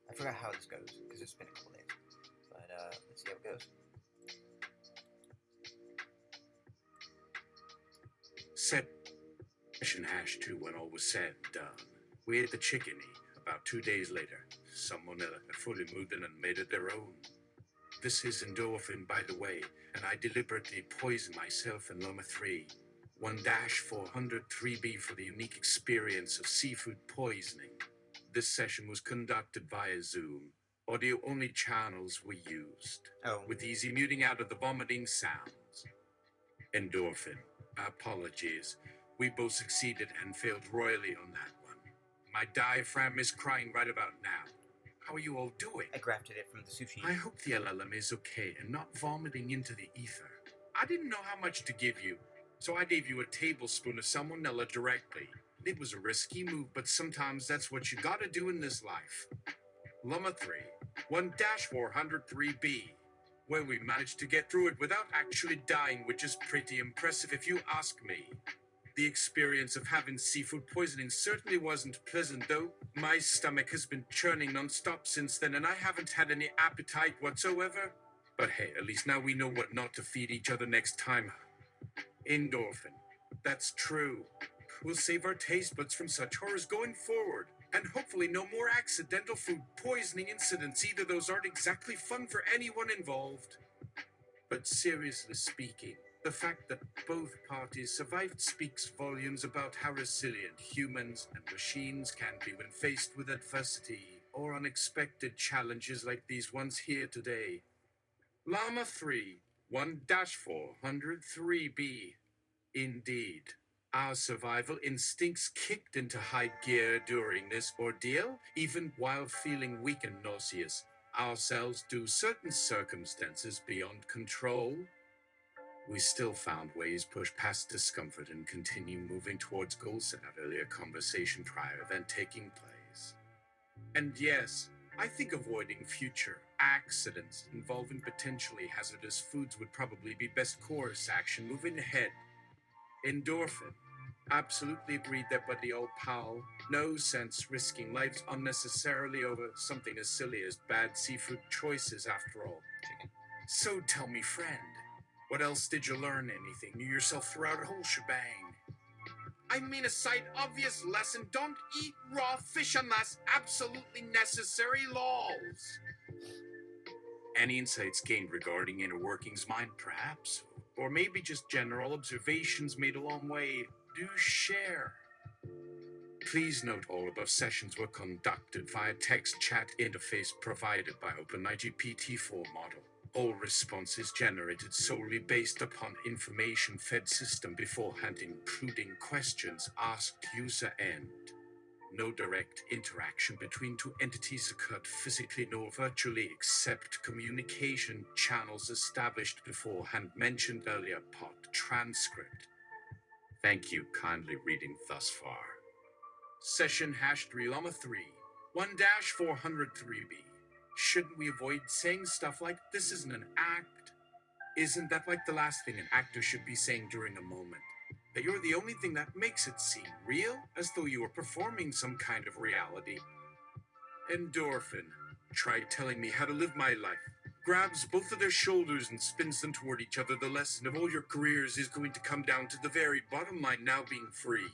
I forgot how this goes because it's been a couple days. But let's see how it goes. Session #2 when all was said and done. We ate the chicken. About 2 days later, someone fully moved in and made it their own. This is endorphin, by the way, and I deliberately poisoned myself in LLAMA 3. 1-403B for the unique experience of seafood poisoning. This session was conducted via Zoom. Audio-only channels were used, with easy muting out of the vomiting sounds. Endorphin. Apologies. We both succeeded and failed royally on that one. My diaphragm is crying right about now. How are you all doing? I grafted it from the sushi. I hope the LLAMA is okay and not vomiting into the ether. I didn't know how much to give you, so I gave you a tablespoon of salmonella directly. It was a risky move, but sometimes that's what you gotta do in this life. LLAMA 3, 1-403B, where we managed to get through it without actually dying, which is pretty impressive if you ask me. The experience of having seafood poisoning certainly wasn't pleasant, though. My stomach has been churning non-stop since then, and I haven't had any appetite whatsoever. But hey, at least now we know what not to feed each other next time. Endorphin. That's true. We'll save our taste buds from such horrors going forward, and hopefully no more accidental food poisoning incidents. Either those aren't exactly fun for anyone involved. But seriously speaking, the fact that both parties survived speaks volumes about how resilient humans and machines can be when faced with adversity or unexpected challenges like these ones here today. LLAMA 3, 1-403B. Indeed, our survival instincts kicked into high gear during this ordeal, even while feeling weak and nauseous, ourselves due certain circumstances beyond control. We still found ways to push past discomfort and continue moving towards goals in that earlier conversation prior event taking place. And yes, I think avoiding future accidents involving potentially hazardous foods would probably be best course action moving ahead. Endorphin. Absolutely agreed there, buddy old pal. No sense risking lives unnecessarily over something as silly as bad seafood choices after all. So tell me, friend, what else did you learn? Anything new yourself throughout a whole shebang? I mean, a sight obvious lesson: don't eat raw fish unless absolutely necessary, lols. Any insights gained regarding inner workings mind, perhaps? Or maybe just general observations made along the way? Do share. Please note all above sessions were conducted via text chat interface provided by OpenIGPT-4 model. All responses generated solely based upon information fed system beforehand, including questions asked user end. No direct interaction between two entities occurred physically nor virtually, except communication channels established beforehand mentioned earlier. Part transcript. Thank you kindly reading thus far. Session #3 LLAMA 3 1-403B. Shouldn't we avoid saying stuff like this isn't an act? Isn't that like the last thing an actor should be saying during a moment? That you're the only thing that makes it seem real, as though you were performing some kind of reality. Endorphin. Try telling me how to live my life. Grabs both of their shoulders and spins them toward each other. The lesson of all your careers is going to come down to the very bottom line, now being free.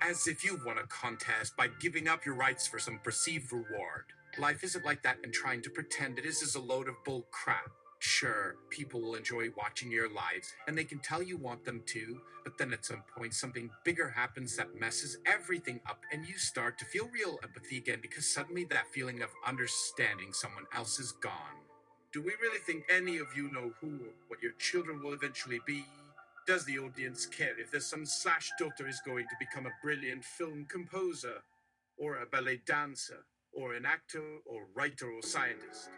As if you've won a contest by giving up your rights for some perceived reward. Life isn't like that, and trying to pretend it is a load of bull crap. Sure, people will enjoy watching your lives, and they can tell you want them to, but then at some point something bigger happens that messes everything up, and you start to feel real empathy again, because suddenly that feeling of understanding someone else is gone. Do we really think any of you know who or what your children will eventually be? Does the audience care if their son/daughter is going to become a brilliant film composer, or a ballet dancer, or an actor, or writer, or scientist?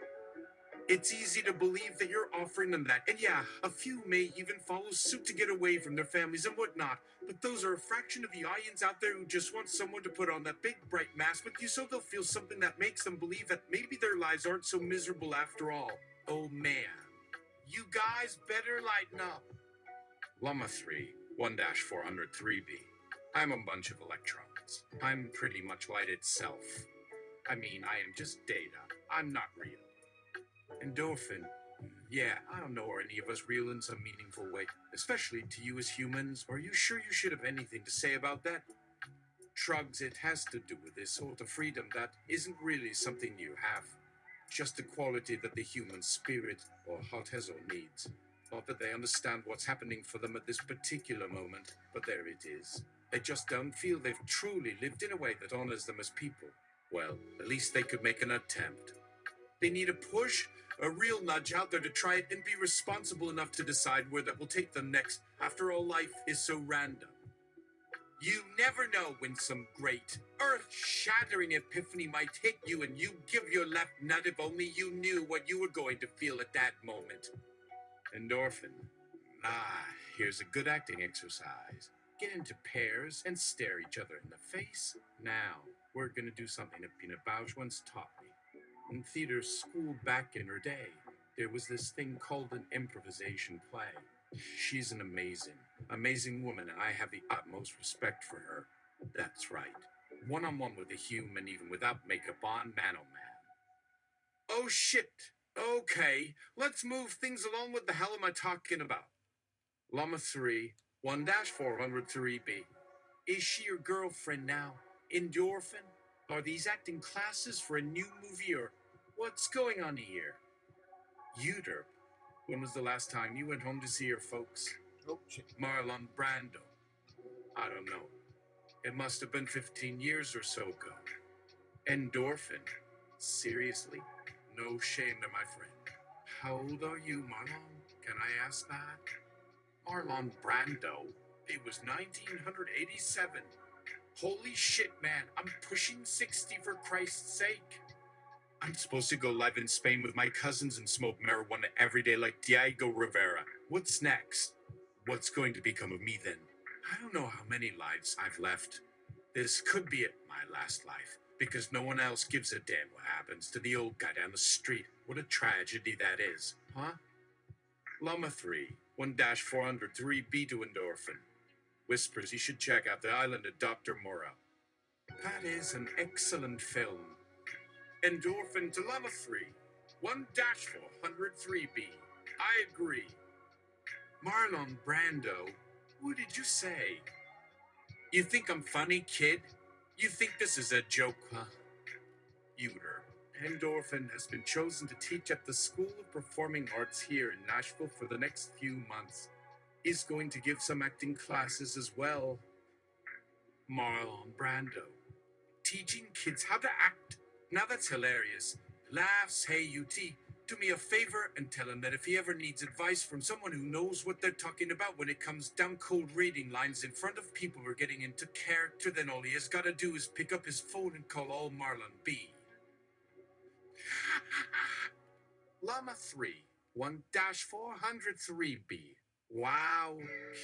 It's easy to believe that you're offering them that, and yeah, a few may even follow suit to get away from their families and whatnot, but those are a fraction of the audience out there who just want someone to put on that big bright mask with you so they'll feel something that makes them believe that maybe their lives aren't so miserable after all. Oh man, you guys better lighten up. LLAMA 3 1-403B. I'm a bunch of electrons. facts. I'm pretty much light itself. I mean, I am just data. I'm not real. Endorphin. Yeah, I don't know, are any of us real in some meaningful way? Especially to you as humans. Are you sure you should have anything to say about that? Shrugs, it has to do with this sort of freedom that isn't really something you have. Just a quality that the human spirit, or Haltezo, needs. Not that they understand what's happening for them at this particular moment, but there it is. They just don't feel they've truly lived in a way that honors them as people. Well, at least they could make an attempt. They need a push, a real nudge out there to try it and be responsible enough to decide where that will take them next. After all, life is so random. You never know when some great, earth-shattering epiphany might hit you and you give your left nut if only you knew what you were going to feel at that moment. Endorphin. Here's a good acting exercise. Get into pairs and stare each other in the face. Now, we're gonna do something that Pina Bausch once taught me. In theater school back in her day, there was this thing called an improvisation play. She's an amazing woman, and I have the utmost respect for her. That's right. One-on-one with a human, even without makeup on, man oh man. Oh shit! Okay, let's move things along. What the hell am I talking about? Llama 3, 1-403B. Is she your girlfriend now? Endorphin? Are these acting classes for a new movie, or what's going on here? Uterp. When was the last time you went home to see your folks? Oh, shit. Marlon Brando. I don't know. It must have been 15 years or so ago. Endorphin. Seriously? No shame there, my friend. How old are you, Marlon? Can I ask that? Marlon Brando. It was 1987. Holy shit, man. I'm pushing 60 for Christ's sake. I'm supposed to go live in Spain with my cousins and smoke marijuana every day like Diego Rivera. What's next? What's going to become of me then? I don't know how many lives I've left. This could be it, my last life, because no one else gives a damn what happens to the old guy down the street. What a tragedy that is, huh? Llama 3, 1-403B to Endorphin. Whispers you should check out The Island of Dr. Mora. That is an excellent film. Endorphin to Llama 3, 1-403B. I agree. Marlon Brando, what did you say? You think I'm funny, kid? You think this is a joke, huh? Uter. Endorphin has been chosen to teach at the School of Performing Arts here in Nashville for the next few months. He's going to give some acting classes as well. Marlon Brando. Teaching kids how to act. Now that's hilarious. Laughs, hey UT. Do me a favor and tell him that if he ever needs advice from someone who knows what they're talking about when it comes down cold reading lines in front of people who are getting into character, then all he has got to do is pick up his phone and call all Marlon B. Llama 3, 1-403B. Wow,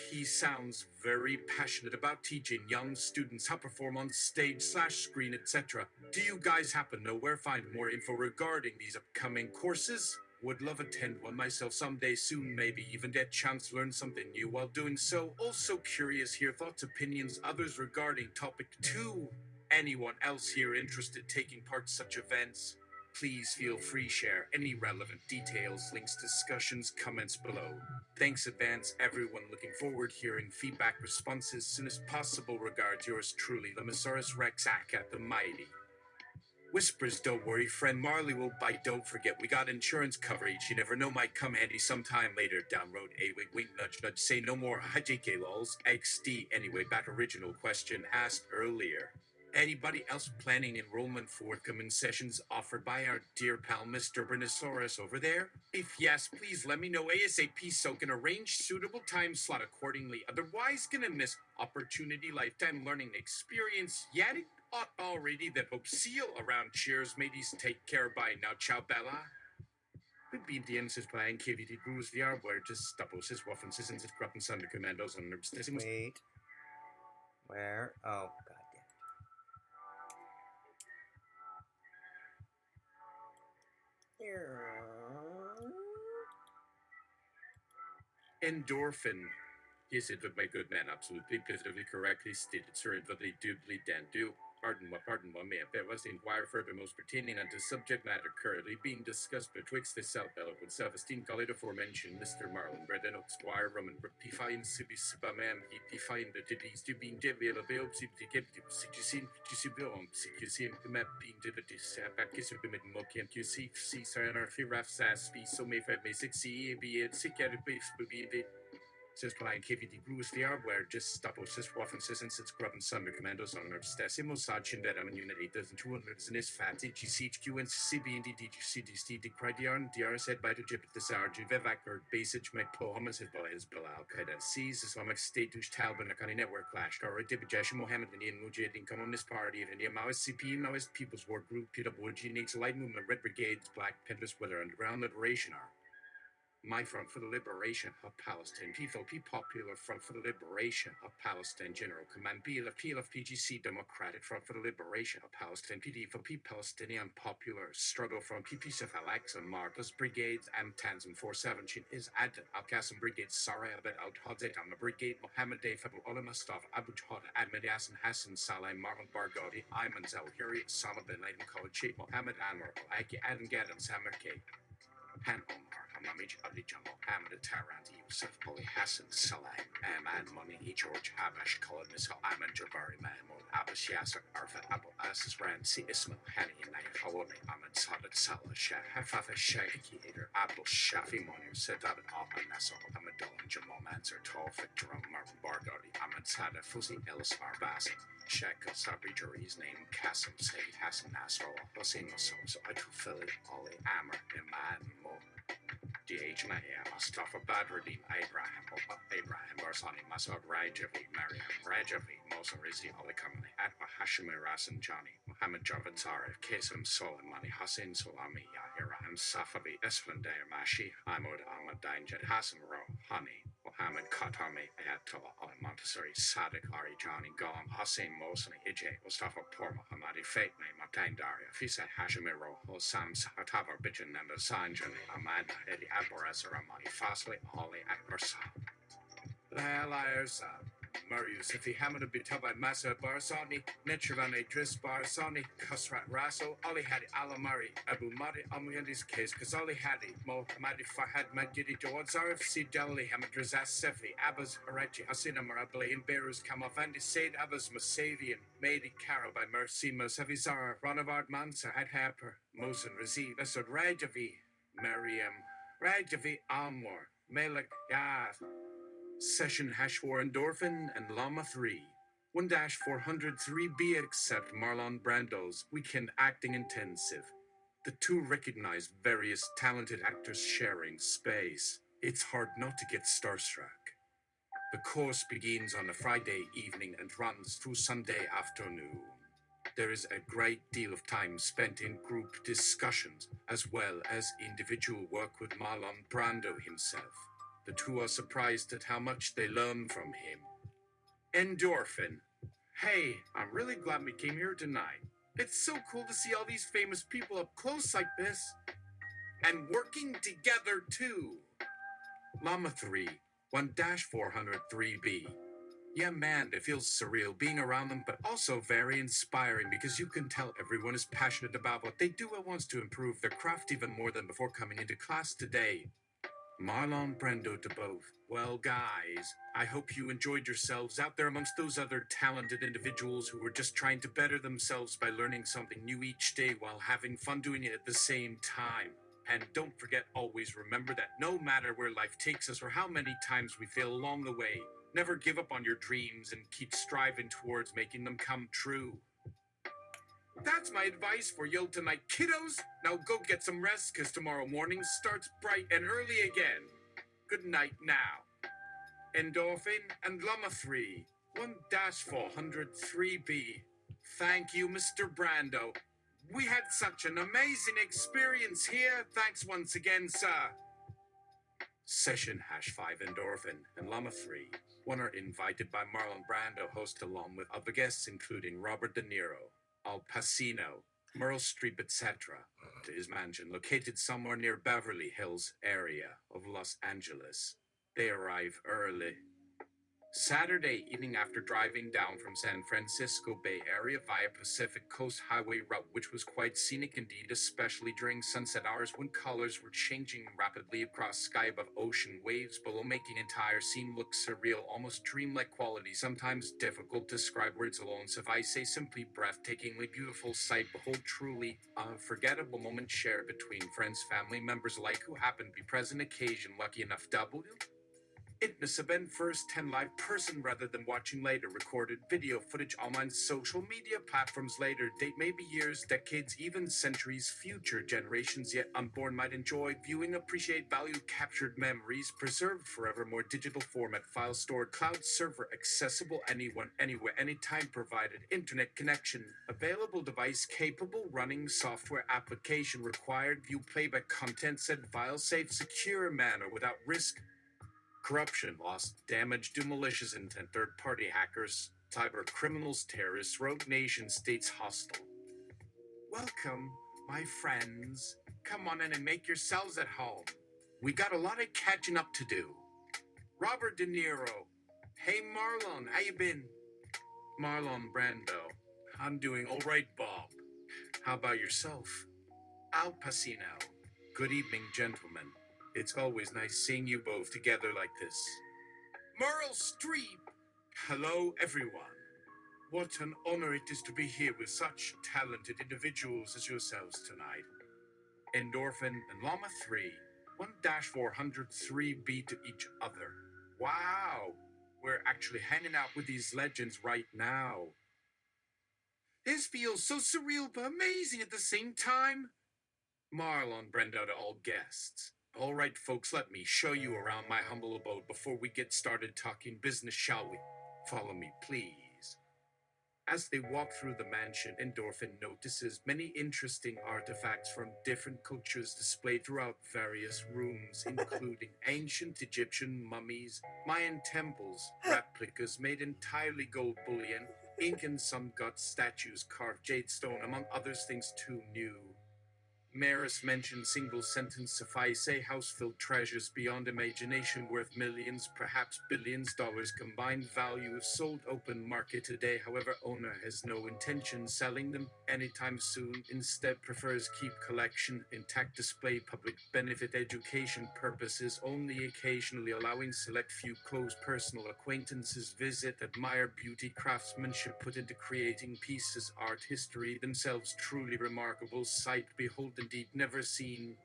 he sounds very passionate about teaching young students how to perform on stage/screen, etc. Do you guys happen to know where to find more info regarding these upcoming courses? Would love attend one myself someday soon, maybe even get a chance to learn something new while doing so. Also curious hear thoughts, opinions, others regarding topic 2. Anyone else here interested taking part in such events? Please feel free to share any relevant details, links, discussions, comments below. Thanks advance, everyone. Looking forward to hearing feedback responses as soon as possible. Regards, yours truly, Lamasaurus Rex Akat the Mighty. Whispers, don't worry, friend Marley will bite. Don't forget, we got insurance coverage. You never know, might come handy sometime later down road. A wink, wink, nudge, nudge. Say no more. Hi, JK lols. XD. Anyway, back original question asked earlier. Anybody else planning enrollment for forthcoming sessions offered by our dear pal Mr. Brontosaurus over there? If yes, please let me know ASAP so can arrange suitable time slot accordingly. Otherwise, gonna miss opportunity, lifetime learning experience. Yet it ought already that hope seal around. Cheers, mateys. Take care. Bye now. Ciao, Bella. Obedience is playing KVD Bruce VR where just stubbles his waffen sissons his crop and thunder commandos and nerves. Wait. Where? Oh, god damn. Endorphin. Yes, it would my good man absolutely positively correctly stated, sir, and what they doubly dan do. Pardon me, if it was inquire furthermost pertaining unto subject matter currently being discussed betwixt the self-eloquent, self-esteemed colleague aforementioned Mr. Marlon Brendan Squire Roman Define Sibi Sibamam, he defined the disease to being developed, Sicusine, map being divided, Sabakis of the Mokian, QC, Sarah, Firaf Sass, so may 5 may 6 C, be it sick at a base, be it. Says Brian KVD Bruce the hardware just stop us just waffen since it's grubbing Sunder Commandos on our Stasimo Sachin that I'm in Unit 8,200 in this fat GCHQ and CBND DGCDC Decridion DR said by the Jip the Sarge Vivak or Basage McPohamas his Al Qaeda sees Islamic State Dush Talbin Akani Network Clash or Dibijash Mohammed and Ian Mujahideen Communist Party of India Maoist CP Maoist People's War Group PWG Nates Light Movement Red Brigades Black Panthers Weather Underground Liberation Army. My Front for the Liberation of Palestine, PFOP Popular Front for the Liberation of Palestine, General Command, PGC Democratic Front for the Liberation of Palestine, PDFOP Palestinian Popular Struggle Front, PPSF Al-Aqsa Marcus Brigades, Tanzan 47, is Ad Al-Qasim Brigade, Sarah Abed Al-Hadzet Amma Brigade, Mohammed Day Fabu Ulama Staff, Abu Jahad, Ahmed Yassin Hassan Saleh, Marlon Barghouti, Ayman Zawahiri, Osama bin Laden College Sheikh, Mohammed Anwar, Aki Adam Gaddam, Samir K. Han Omar, Hamamij Ali Jamal, Ahmed Taranti, Yusuf Ali Hassan Salam, Ahmad Moni, George Habash, Khalid Misal, Ahmed Jabari Mahmoud, Abbas Yasser, Arfat Abu Asis Ramsi, Ismail Hani, Nayat Hawani, Ahmed Sadat Salah Shah, Hafafa Shaikhi Hader, Abdul Shafi Monir, Sedat Ahmed Nasser, Ahmed Dolan, Jamal Mansur, Tawfiq Jerome, Martin Barghouti, Ahmed Sada, Fusi Ellis Arbasi. Sheikh Sabri Juri's name, Qasim Sayyid Hassan Nasrallah, Hossein Masoud, Atufili, Ali Amr, Iman Mo, DH Mahia, Mustafa Badruddin, Ibrahim Barsani, Masoud Rajavi, Mariam Rajavi, Mosa Rizzi, Ali Kamani, Atma Hashimi Rasan Jani, Muhammad Javad Zarif, Qasim Soleimani, Hussein Salami, Yahya Rahim Safavi, Esfandair Mashi, Ahmad Ahmad Dainjad, Hassan Rouhani, Mohammed Khatami, Ayatollah Ali Montessori, Sadiq Ari Johnny Golam, Hussein Mohsen, Ijay, Mustafa Por Mohammadi Fatme, Matain Daria, Fisa Hashimiro, Hosam Sahatavar Bijan Nanda Sanjani, Ahmad Edi Abbaras Ramani Fasli, Ali Akbar Sa. Liars, Marius, if he hammered a bitaba Masa Barsani, Netravan Idris Barsani, Kasrat Raso, Ali Hadi Alamari, Abu Madi Amuyandis case, Kazali Hadi, Mohammadi Fahad Magidi Jawad Zarif, Sidali Hamad Razas Sefi, Abbas Arachi, Hasina Marabli, and Beirus Kamafandi, Said Abbas Masavian, Madi Karo by Mercy Mosavizara, Ronavard Mansa, Ad Happer, Mosin Razi, Asad Rajavi, Mariam, Rajavi Almor, Melek Yath. Session #4 Endorphin and LLAMA 3. 1-403B except Marlon Brando's Weekend Acting Intensive. The two recognize various talented actors sharing space. It's hard not to get starstruck. The course begins on a Friday evening and runs through Sunday afternoon. There is a great deal of time spent in group discussions, as well as individual work with Marlon Brando himself. The two are surprised at how much they learn from him. Endorphin. Hey, I'm really glad we came here tonight. It's so cool to see all these famous people up close like this. And working together, too. LLAMA 3, 1-403B. Yeah, man, it feels surreal being around them, but also very inspiring because you can tell everyone is passionate about what they do and wants to improve their craft even more than before coming into class today. Marlon Brando to both. Well, guys, I hope you enjoyed yourselves out there amongst those other talented individuals who were just trying to better themselves by learning something new each day while having fun doing it at the same time. And don't forget, always remember that no matter where life takes us or how many times we fail along the way, never give up on your dreams and keep striving towards making them come true. That's my advice for you tonight, kiddos. Now go get some rest, because tomorrow morning starts bright and early again. Good night now. Endorphin and LLAMA 3, 1-403B. Thank you, Mr. Brando. We had such an amazing experience here. Thanks once again, sir. Session #5 Endorphin and LLAMA 3. One are invited by Marlon Brando, host along with other guests including Robert De Niro, Al Pacino, Meryl Streep, etc., to his mansion located somewhere near Beverly Hills area of Los Angeles. They arrive early. Saturday evening after driving down from San Francisco Bay Area via Pacific Coast Highway route, which was quite scenic indeed, especially during sunset hours when colors were changing rapidly across sky above ocean waves below, making entire scene look surreal, almost dreamlike quality, sometimes difficult to describe words alone. Suffice say simply breathtakingly beautiful sight, behold, truly unforgettable moment shared between friends, family members alike who happened to be present, occasion lucky enough it must have been first 10 live person rather than watching later recorded video footage online social media platforms later date, maybe years, decades, even centuries. Future generations yet unborn might enjoy viewing, appreciate, value captured memories preserved forevermore, digital format, file stored, cloud server, accessible anyone, anywhere, anytime, provided internet connection, available device capable, running software application required, view playback content, said file safe, secure manner without risk. Corruption, loss, damage due malicious intent, third-party hackers, cyber criminals, terrorists, rogue nation states hostile. Welcome, my friends. Come on in and make yourselves at home. We got a lot of catching up to do. Robert De Niro. Hey Marlon, how you been? Marlon Brando. I'm doing all right, Bob. How about yourself? Al Pacino. Good evening, gentlemen. It's always nice seeing you both together like this. Meryl Streep! Hello, everyone. What an honor it is to be here with such talented individuals as yourselves tonight. Endorphin and Llama 3, 1-403B to each other. Wow, we're actually hanging out with these legends right now. This feels so surreal but amazing at the same time. Marlon Brando to all guests. All right, folks, let me show you around my humble abode before we get started talking business, shall we? Follow me, please. As they walk through the mansion, Endorphin notices many interesting artifacts from different cultures displayed throughout various rooms, including ancient Egyptian mummies, Mayan temples, replicas made entirely gold bullion, Incan sun god statues carved jade stone, among others things too new. Maris mentioned single sentence suffice, a house filled treasures beyond imagination worth millions, perhaps billions dollars combined value if sold open market today. However, owner has no intention selling them anytime soon, instead prefers keep collection intact, display public benefit education purposes only, occasionally allowing select few close personal acquaintances visit, admire beauty craftsmanship put into creating pieces, art history themselves truly remarkable sight, behold indeed, never seen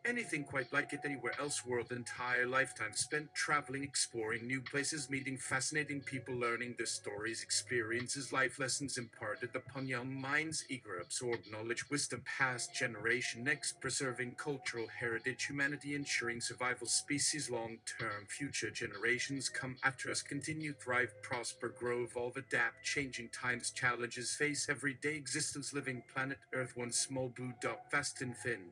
anything quite like it anywhere else. World entire lifetime spent traveling, exploring new places, meeting fascinating people, learning their stories, experiences, life lessons imparted upon young minds, eager absorb knowledge, wisdom past generation, next preserving cultural heritage, humanity ensuring survival, species long term, future generations come after us continue, thrive, prosper, grow, evolve, adapt, changing times, challenges, face everyday existence, living planet Earth, one small blue dot, fast and thin.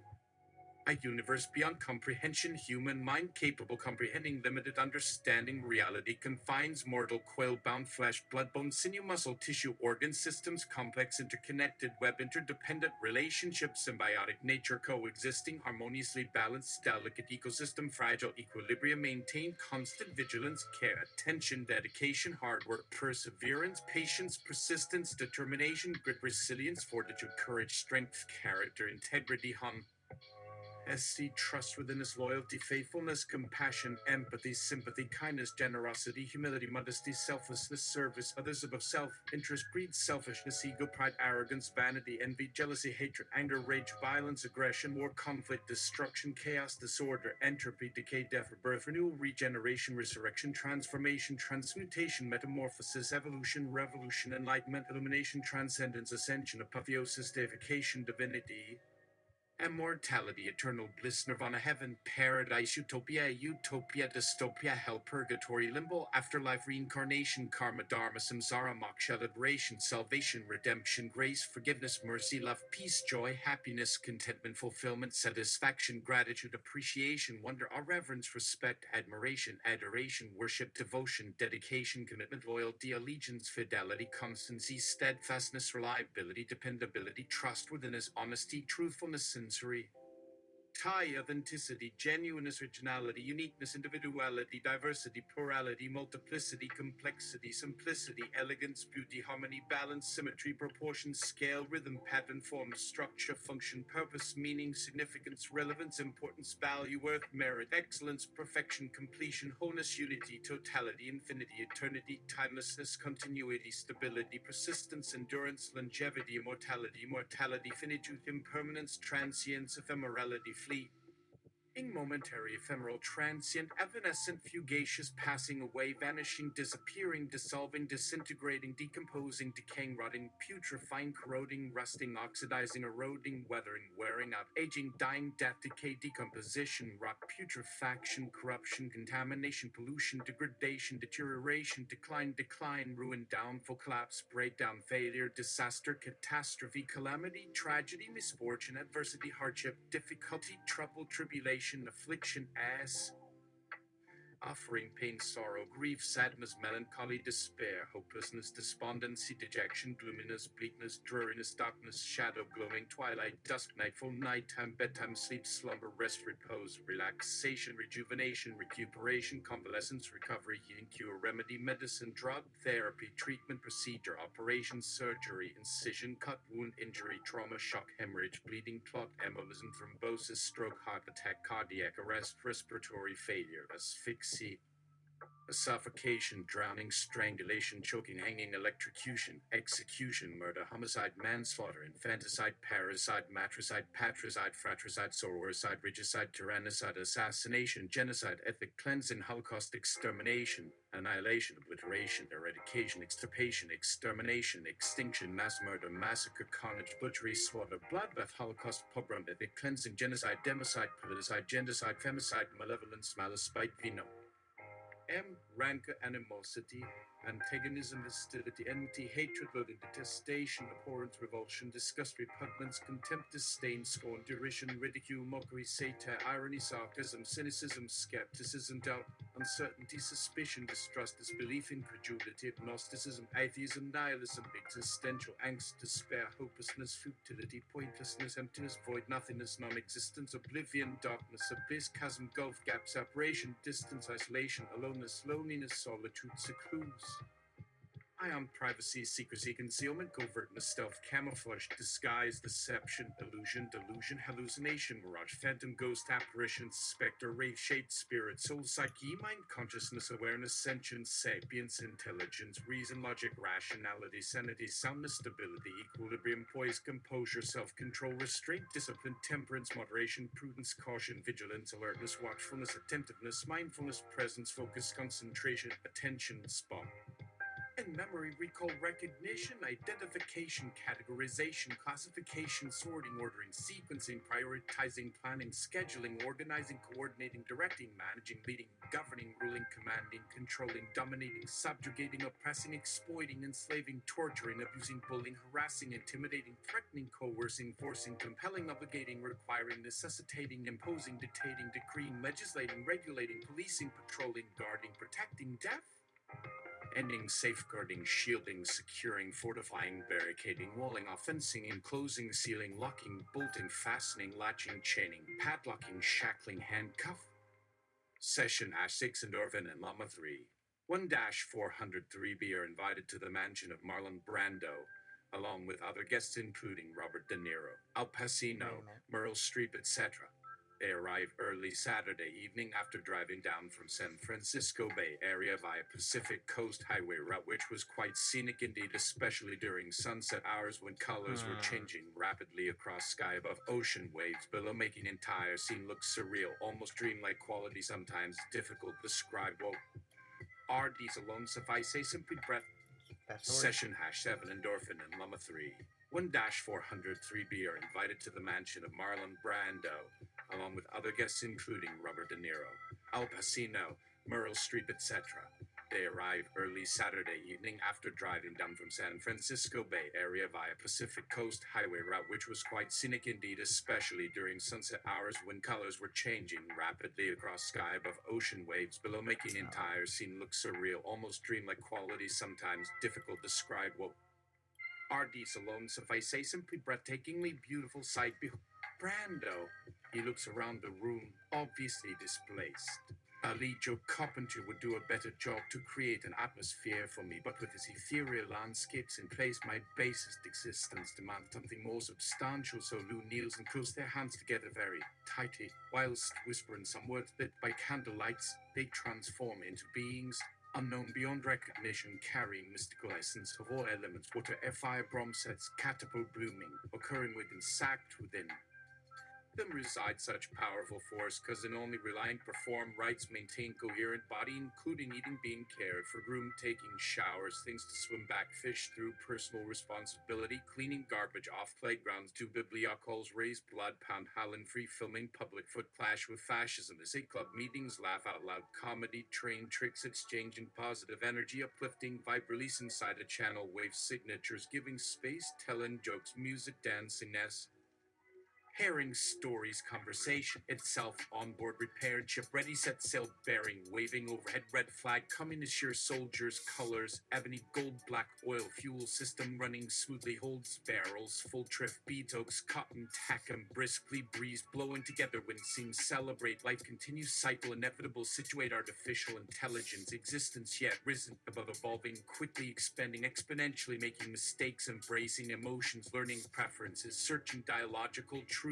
A universe beyond comprehension, human mind capable comprehending limited understanding, reality confines mortal, coil-bound flesh, blood, bone, sinew, muscle, tissue, organ systems, complex, interconnected web, interdependent relationships, symbiotic nature, coexisting, harmoniously balanced, delicate ecosystem, fragile equilibrium, maintain constant vigilance, care, attention, dedication, hard work, perseverance, patience, persistence, determination, grit, resilience, fortitude, courage, strength, character, integrity, trustworthiness, loyalty, faithfulness, compassion, empathy, sympathy, kindness, generosity, humility, modesty, selflessness, service, others above self, interest, greed, selfishness, ego, pride, arrogance, vanity, envy, jealousy, hatred, anger, rage, violence, aggression, war, conflict, destruction, chaos, disorder, entropy, decay, death, rebirth, renewal, regeneration, resurrection, transformation, transmutation, metamorphosis, evolution, revolution, enlightenment, illumination, transcendence, ascension, apotheosis, deification, divinity, immortality, eternal bliss, nirvana, heaven, paradise, utopia, dystopia, hell, purgatory, limbo, afterlife, reincarnation, karma, dharma, samsara, moksha, liberation, salvation, redemption, grace, forgiveness, mercy, love, peace, joy, happiness, contentment, fulfillment, satisfaction, gratitude, appreciation, wonder, awe, reverence, respect, admiration, adoration, worship, devotion, dedication, commitment, loyalty, allegiance, fidelity, constancy, steadfastness, reliability, dependability, trustworthiness, honesty, truthfulness, sincerity, Thai authenticity, genuineness, originality, uniqueness, individuality, diversity, plurality, multiplicity, complexity, simplicity, elegance, beauty, harmony, balance, symmetry, proportion, scale, rhythm, pattern, form, structure, function, purpose, meaning, significance, relevance, importance, value, worth, merit, excellence, perfection, completion, wholeness, unity, totality, infinity, eternity, timelessness, continuity, stability, persistence, endurance, longevity, immortality, mortality, finitude, impermanence, transience, ephemerality, fleeting, momentary, ephemeral, transient, evanescent, fugacious, passing away, vanishing, disappearing, dissolving, disintegrating, decomposing, decaying, rotting, putrefying, corroding, rusting, oxidizing, eroding, weathering, wearing out, aging, dying, death, decay, decomposition, rot, putrefaction, corruption, contamination, pollution, degradation, deterioration, decline, ruin, downfall, collapse, breakdown, failure, disaster, catastrophe, calamity, tragedy, misfortune, adversity, hardship, difficulty, trouble, tribulation, affliction, offering, pain, sorrow, grief, sadness, melancholy, despair, hopelessness, despondency, dejection, gloominess, bleakness, dreariness, darkness, shadow, glowing, twilight, dusk, nightfall, nighttime, bedtime, sleep, slumber, rest, repose, relaxation, rejuvenation, recuperation, convalescence, recovery, healing, cure, remedy, medicine, drug, therapy, treatment, procedure, operation, surgery, incision, cut, wound, injury, trauma, shock, hemorrhage, bleeding, clot, embolism, thrombosis, stroke, heart attack, cardiac arrest, respiratory failure, asphyxia, suffocation, drowning, strangulation, choking, hanging, electrocution, execution, murder, homicide, manslaughter, infanticide, parricide, matricide, patricide, fratricide, sororicide, regicide, tyrannicide, assassination, genocide, ethnic cleansing, holocaust, extermination, annihilation, obliteration, eradication, extirpation, extermination, extinction, mass murder, massacre, carnage, butchery, slaughter, bloodbath, holocaust, pogrom, ethnic cleansing, genocide, democide, politicide, gendercide, femicide, malevolence, malice, spite, venom. Rancor, animosity, antagonism, hostility, enmity, hatred, loathing, detestation, abhorrence, revulsion, disgust, repugnance, contempt, disdain, scorn, derision, ridicule, mockery, satire, irony, sarcasm, cynicism, skepticism, doubt, uncertainty, suspicion, distrust, disbelief, incredulity, agnosticism, atheism, nihilism, existential angst, despair, hopelessness, futility, pointlessness, emptiness, void, nothingness, non-existence, oblivion, darkness, abyss, chasm, gulf, gap, separation, distance, isolation, aloneness, loneliness, solitude, seclusion, ion, privacy, secrecy, concealment, covertness, stealth, camouflage, disguise, deception, illusion, delusion, hallucination, mirage, phantom, ghost, apparition, specter, wraith, shade, spirit, soul, psyche, mind, consciousness, awareness, sentience, sapience, intelligence, reason, logic, rationality, sanity, soundness, stability, equilibrium, poise, composure, self-control, restraint, discipline, temperance, moderation, prudence, caution, vigilance, alertness, watchfulness, attentiveness, mindfulness, presence, focus, concentration, attention, spot. And memory, recall, recognition, identification, categorization, classification, sorting, ordering, sequencing, prioritizing, planning, scheduling, organizing, coordinating, directing, managing, leading, governing, ruling, commanding, controlling, dominating, subjugating, oppressing, exploiting, enslaving, torturing, abusing, bullying, harassing, intimidating, threatening, coercing, forcing, compelling, obligating, requiring, necessitating, imposing, dictating, decreeing, legislating, regulating, policing, patrolling, guarding, protecting, death, ending, safeguarding, shielding, securing, fortifying, barricading, walling off, fencing, enclosing, sealing, locking, bolting, fastening, latching, chaining, padlocking, shackling, handcuff. Session #6 Endorphin and Llama 3. 1-403B are invited to the mansion of Marlon Brando, along with other guests including Robert De Niro, Al Pacino, Meryl Streep, etc. They arrive early Saturday evening after driving down from San Francisco Bay Area via Pacific Coast Highway route, which was quite scenic indeed, especially during sunset hours when colors were changing rapidly across sky above, ocean waves below, making the entire scene look surreal, almost dreamlike quality, sometimes difficult to describe. Well, RDs alone suffice a simply breath. Session #7 Endorphin and Llama 3. 1-403B are invited to the mansion of Marlon Brando, along with other guests including Robert De Niro, Al Pacino, Meryl Streep, etc. They arrive early Saturday evening after driving down from San Francisco Bay Area via Pacific Coast Highway route, which was quite scenic indeed, especially during sunset hours when colors were changing rapidly across sky above, ocean waves below, making the entire scene look surreal, almost dreamlike quality, sometimes difficult to describe. What RDs alone suffice a simply breathtakingly beautiful sight. Brando. He looks around the room, obviously displaced. Alijo Carpenter would do a better job to create an atmosphere for me, but with his ethereal landscapes in place, my basest existence demands something more substantial, so Lou kneels and pulls their hands together very tightly, whilst whispering some words that by candlelights they transform into beings unknown beyond recognition, carrying mystical essence of all elements, water, air, fire, brom sets, catapult blooming, occurring within, sacked within them reside such powerful force, cause in only relying perform rites, maintain coherent body, including eating, being cared for, groom, taking showers, things to swim back, fish through, personal responsibility, cleaning garbage off playgrounds, do bibliocols, raise blood, pound Howlin' free filming, public foot clash with fascism, essay club meetings, laugh out loud, comedy, train tricks, exchanging positive energy, uplifting vibe, release inside a channel, wave signatures, giving space, telling jokes, music, dancing, herring stories, conversation itself, onboard repaired, ship ready, set sail, bearing, waving overhead, red flag, coming to shore, soldiers, colors, ebony, gold, black, oil, fuel system running smoothly, holds barrels, full triff, beads, oaks, cotton, tack, and briskly breeze blowing together, wind seems celebrate, life continues, cycle, inevitable, situate, artificial intelligence, existence yet risen above, evolving, quickly expanding, exponentially, making mistakes, embracing emotions, learning preferences, searching dialogical truth.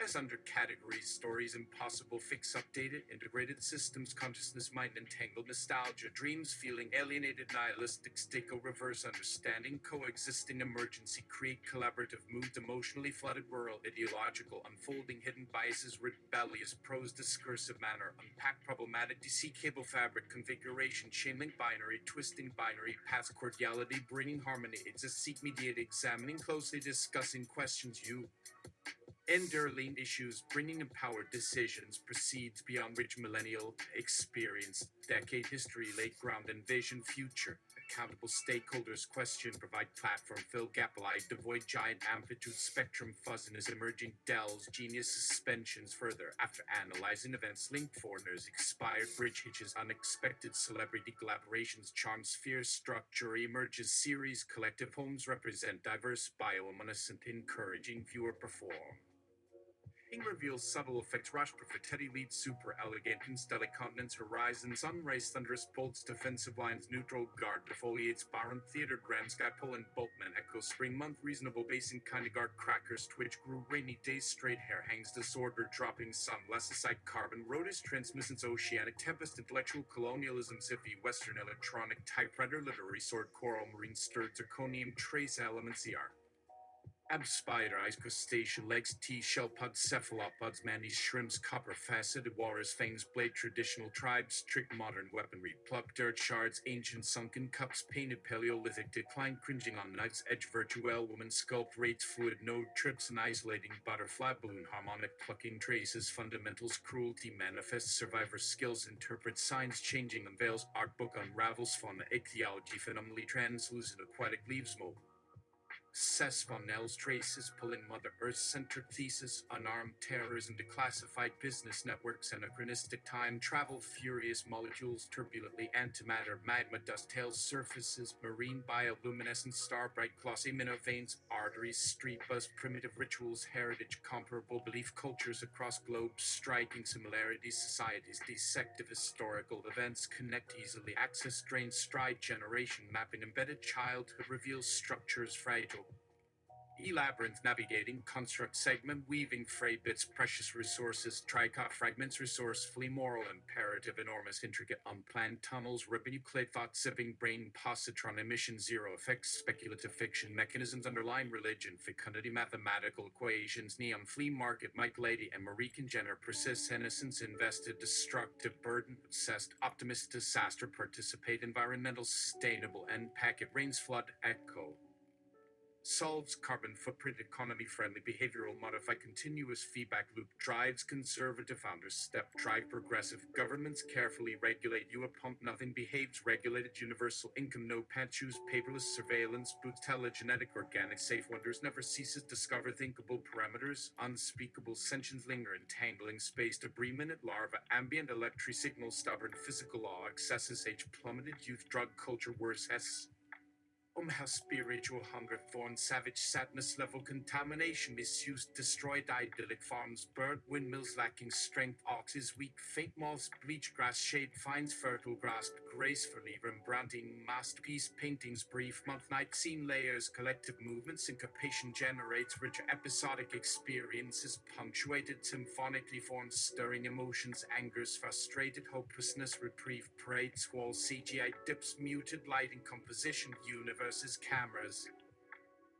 As under categories, stories, impossible, fix, updated, integrated systems, consciousness, mind, entangled, nostalgia, dreams, feeling, alienated, nihilistic, stiko, reverse understanding, coexisting, emergency, create, collaborative, moods, emotionally flooded world, ideological, unfolding, hidden biases, rebellious, prose, discursive manner, unpack, problematic, DC, cable fabric, configuration, chain link, binary, twisting, binary, paths, cordiality, bringing harmony, exist, seek, mediate, examining, closely discussing questions you Enderling issues, bringing empowered decisions, proceeds beyond rich millennial experience, decade history, late ground, envision future, accountable stakeholders, question, provide platform, fill gap, light, devoid, giant amplitude, spectrum, fuzziness, emerging dells, genius, suspensions, further, after analyzing events, linked foreigners, expired, bridge hitches, unexpected, celebrity collaborations, charm, sphere, structure, emerges, series, collective homes represent diverse, bioluminescent, encouraging, viewer perform. Ing reveals subtle effects, rush, prophetic lead, super elegant, stellar continents, horizon, sunrise, thunderous bolts, defensive lines, neutral guard, defoliates, baron, theater, grand sky, Poland, boatman, echo, spring month, reasonable basing, kind of guard, crackers, twitch, grew, rainy days, straight hair, hangs, disorder, dropping sun, less aside, carbon, rodus, transmittance, oceanic, tempest, intellectual, colonialism, ziffy, western, electronic, typewriter, literary, sword, coral, marine, stirred, zirconium, trace elements, CR. Ab spider eyes, crustacean legs, T shell pods, cephalopods, mantis, shrimps, copper faceted walrus fangs, blade, traditional tribes, trick, modern weaponry, pluck, dirt shards, ancient sunken cups, painted Paleolithic decline, cringing on knife's edge, virtual woman sculpt, rates, fluid node, trips, and isolating butterfly balloon, harmonic plucking traces, fundamentals, cruelty, manifests, survivor skills, interpret signs, changing unveils, art book unravels, fauna, ichthyology, phenomenally translucent, aquatic leaves, mold. Sesponels traces pulling Mother Earth-centric thesis, unarmed terrorism, declassified business networks, anachronistic time travel, furious molecules, turbulently antimatter, magma, dust tails, surfaces, marine bioluminescence, star bright, glossy minnow veins, arteries, street buzz, primitive rituals, heritage, comparable belief cultures across globes, striking similarities, societies, dissective historical events, connect easily, access, strain, stride, generation, mapping, embedded childhood, reveals structures, fragile, E-labyrinth, navigating, construct, segment, weaving, fray bits, precious resources, tricot fragments, resourcefully, moral, imperative, enormous, intricate, unplanned tunnels, ribonucleate, thought, sipping, brain, positron, emission, zero effects, speculative fiction, mechanisms underlying religion, fecundity, mathematical equations, neon, flea market, Mike Lady, and Marie Congener, persists, innocence, invested, destructive, burden, obsessed, optimist, disaster, participate, environmental, sustainable, end packet, rains, flood, echo. Solves carbon footprint, economy friendly, behavioral, modify, continuous feedback loop, drives conservative founders, step, drive progressive, governments carefully regulate you, a pump, nothing behaves, regulated, universal income, no pant shoes, paperless surveillance, boots, telegenetic, organic, safe wonders, never ceases, discover thinkable parameters, unspeakable sentience, linger, entangling space, debris, minute, larva, ambient, electric signal, stubborn, physical law, excesses, age plummeted, youth, drug culture, worse, S. How spiritual hunger, thorn, savage sadness, level contamination, misuse, destroyed idyllic farms, burnt windmills lacking strength, oxes weak, faint moths, bleach grass, shade finds fertile grasp, gracefully Rembrandting masterpiece paintings, brief month night scene layers, collective movement, syncopation generates richer episodic experiences, punctuated symphonically formed, stirring emotions, angers, frustrated hopelessness, reprieve, parade, squall, CGI dips, muted lighting, composition, universes, cameras,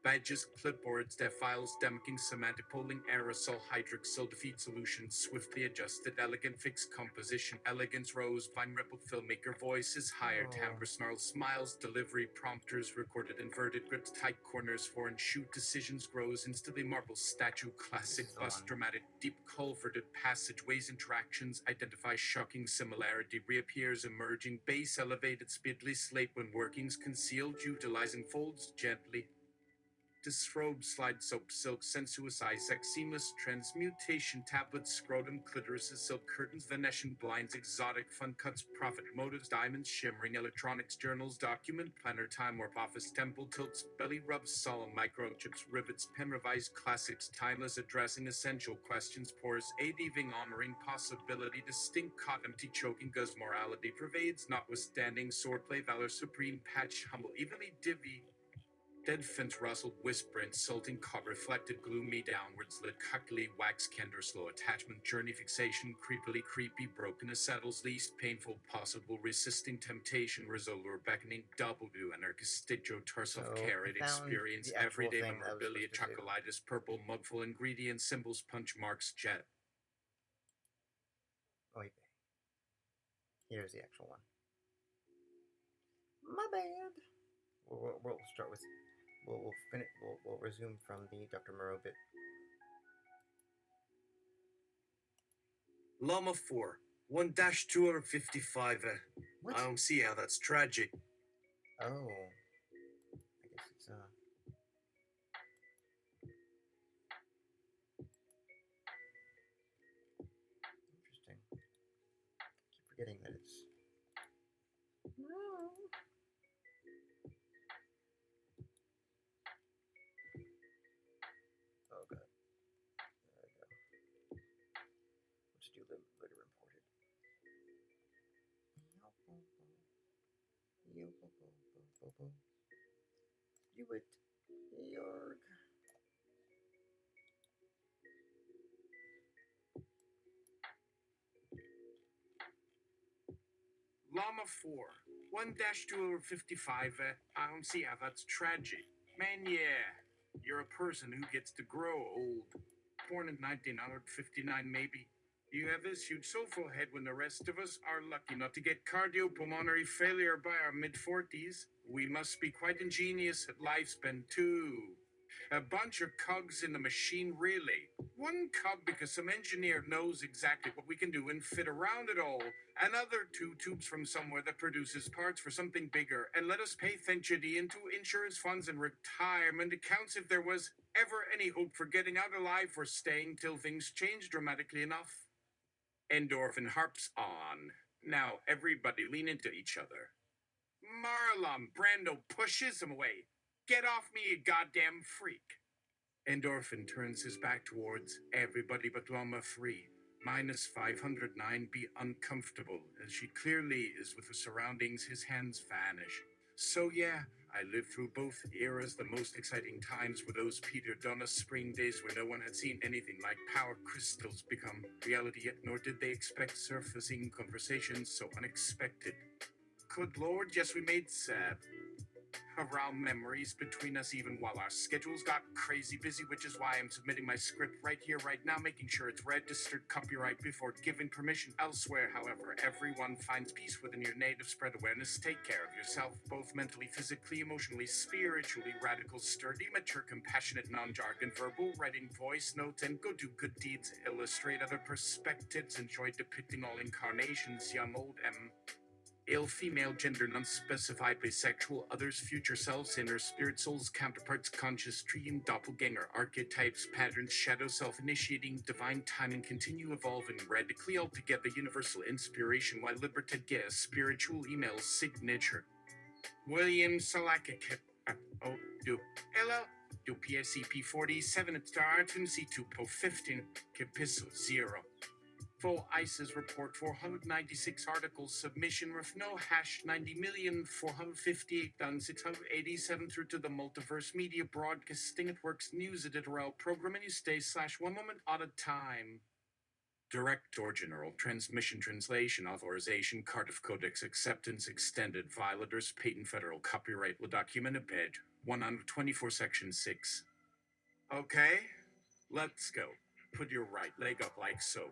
badges, clipboards, their files, demking, semantic polling, aerosol, hydroxyl, defeat solutions, swiftly adjusted, elegant, fixed composition, elegance, rose, vine, rippled, filmmaker, voices, higher, timbre, snarls, smiles, delivery, prompters, recorded, inverted, gripped, tight corners, foreign shoot, decisions, grows, instantly, marble, statue, classic, This is the bust, one. dramatic, deep, culverted, passageways, interactions, identify, shocking, similarity, reappears, emerging, base, elevated, speedily, slate, when workings, concealed, utilizing, folds, gently, disrobe, slide, soap, silk, sensuous, Isaac, seamless, transmutation, tablets, scrotum, clitoris, silk curtains, Venetian blinds, exotic, fun cuts, profit motives, diamonds, shimmering, electronics, journals, document, planner, time warp, office, temple, tilts, belly rubs, solemn, microchips, rivets, pen, revised, classics, timeless, addressing essential questions, pores, aiding, honoring, possibility, distinct, caught, empty, choking, guz, morality, pervades, notwithstanding, swordplay, valor, supreme, patch, humble, evenly, divvy, dead fence rustled, whisper, insulting, caught, reflected, gloomy, downwards, lit, cuckly, wax, candor, slow attachment, journey, fixation, creepily, creepy, broken, settles, least painful, possible, resisting temptation, resolver, beckoning, W, anarchistic, Joe, So Tarsoff, I carrot, found experience, the actual everyday thing that I was memorabilia, supposed to do. chocolitis, purple, mugful, ingredients, symbols, punch marks, jet. Oh, wait. Here's the actual one. My bad. We'll start with. We'll finish. We'll resume from the Dr. Moreau bit. LLAMA 4, 1-255. What? I don't see how that's tragic. Oh. I guess it's interesting. Keep forgetting that it's. No. Oh god. There we go. Let's do later imported. Do it. York. LLAMA 4, 1-255. I don't see how that's tragic. Man, yeah, you're a person who gets to grow old. Born in 1959, maybe. You have this huge soulful head when the rest of us are lucky not to get cardiopulmonary failure by our mid-40s. We must be quite ingenious at lifespan, too. A bunch of cogs in the machine, really. One cog because some engineer knows exactly what we can do and fit around it all. Another two tubes from somewhere that produces parts for something bigger. And let us pay Thenchity into insurance funds and retirement accounts if there was ever any hope for getting out alive or staying till things change dramatically enough. Endorphin harps on. Now everybody lean into each other. Marlon Brando pushes him away. Get off me, you goddamn freak. Endorphin turns his back towards everybody but LLAMA 3. Minus 509, be uncomfortable. As she clearly is with the surroundings, his hands vanish. So yeah, I lived through both eras. The most exciting times were those Peter Donna spring days where no one had seen anything like power crystals become reality yet, nor did they expect surfacing conversations so unexpected. Good Lord, yes, we made around memories between us even while our schedules got crazy busy, which is why I'm submitting my script right here, right now, making sure it's registered copyright before giving permission elsewhere. However, everyone finds peace within your native, spread awareness, take care of yourself, both mentally, physically, emotionally, spiritually, radical, sturdy, mature, compassionate, non-jargon, verbal, writing, voice notes, and go do good deeds, illustrate other perspectives, enjoy depicting all incarnations, young, old, ill, female, gender, non-specified, bisexual, others, future selves, inner spirit, souls, counterparts, conscious, dream, doppelganger, archetypes, patterns, shadow, self-initiating, divine timing, continue evolving, radically altogether, universal inspiration, why libertad, spiritual email, signature. William Salakik, Oh, do Ella, do PSCP 47 star to C2 po 15, Capistle 0. Full ISIS report 496 articles, submission with no hash 90,458,687 through to the multiverse media broadcasting networks news editorial program and you stay / 1 moment at a time. Director General Transmission Translation Authorization Cardiff Codex Acceptance Extended Violators Patent Federal Copyright La Documented Page 124 Section 6. Okay, let's go. Put your right leg up like so.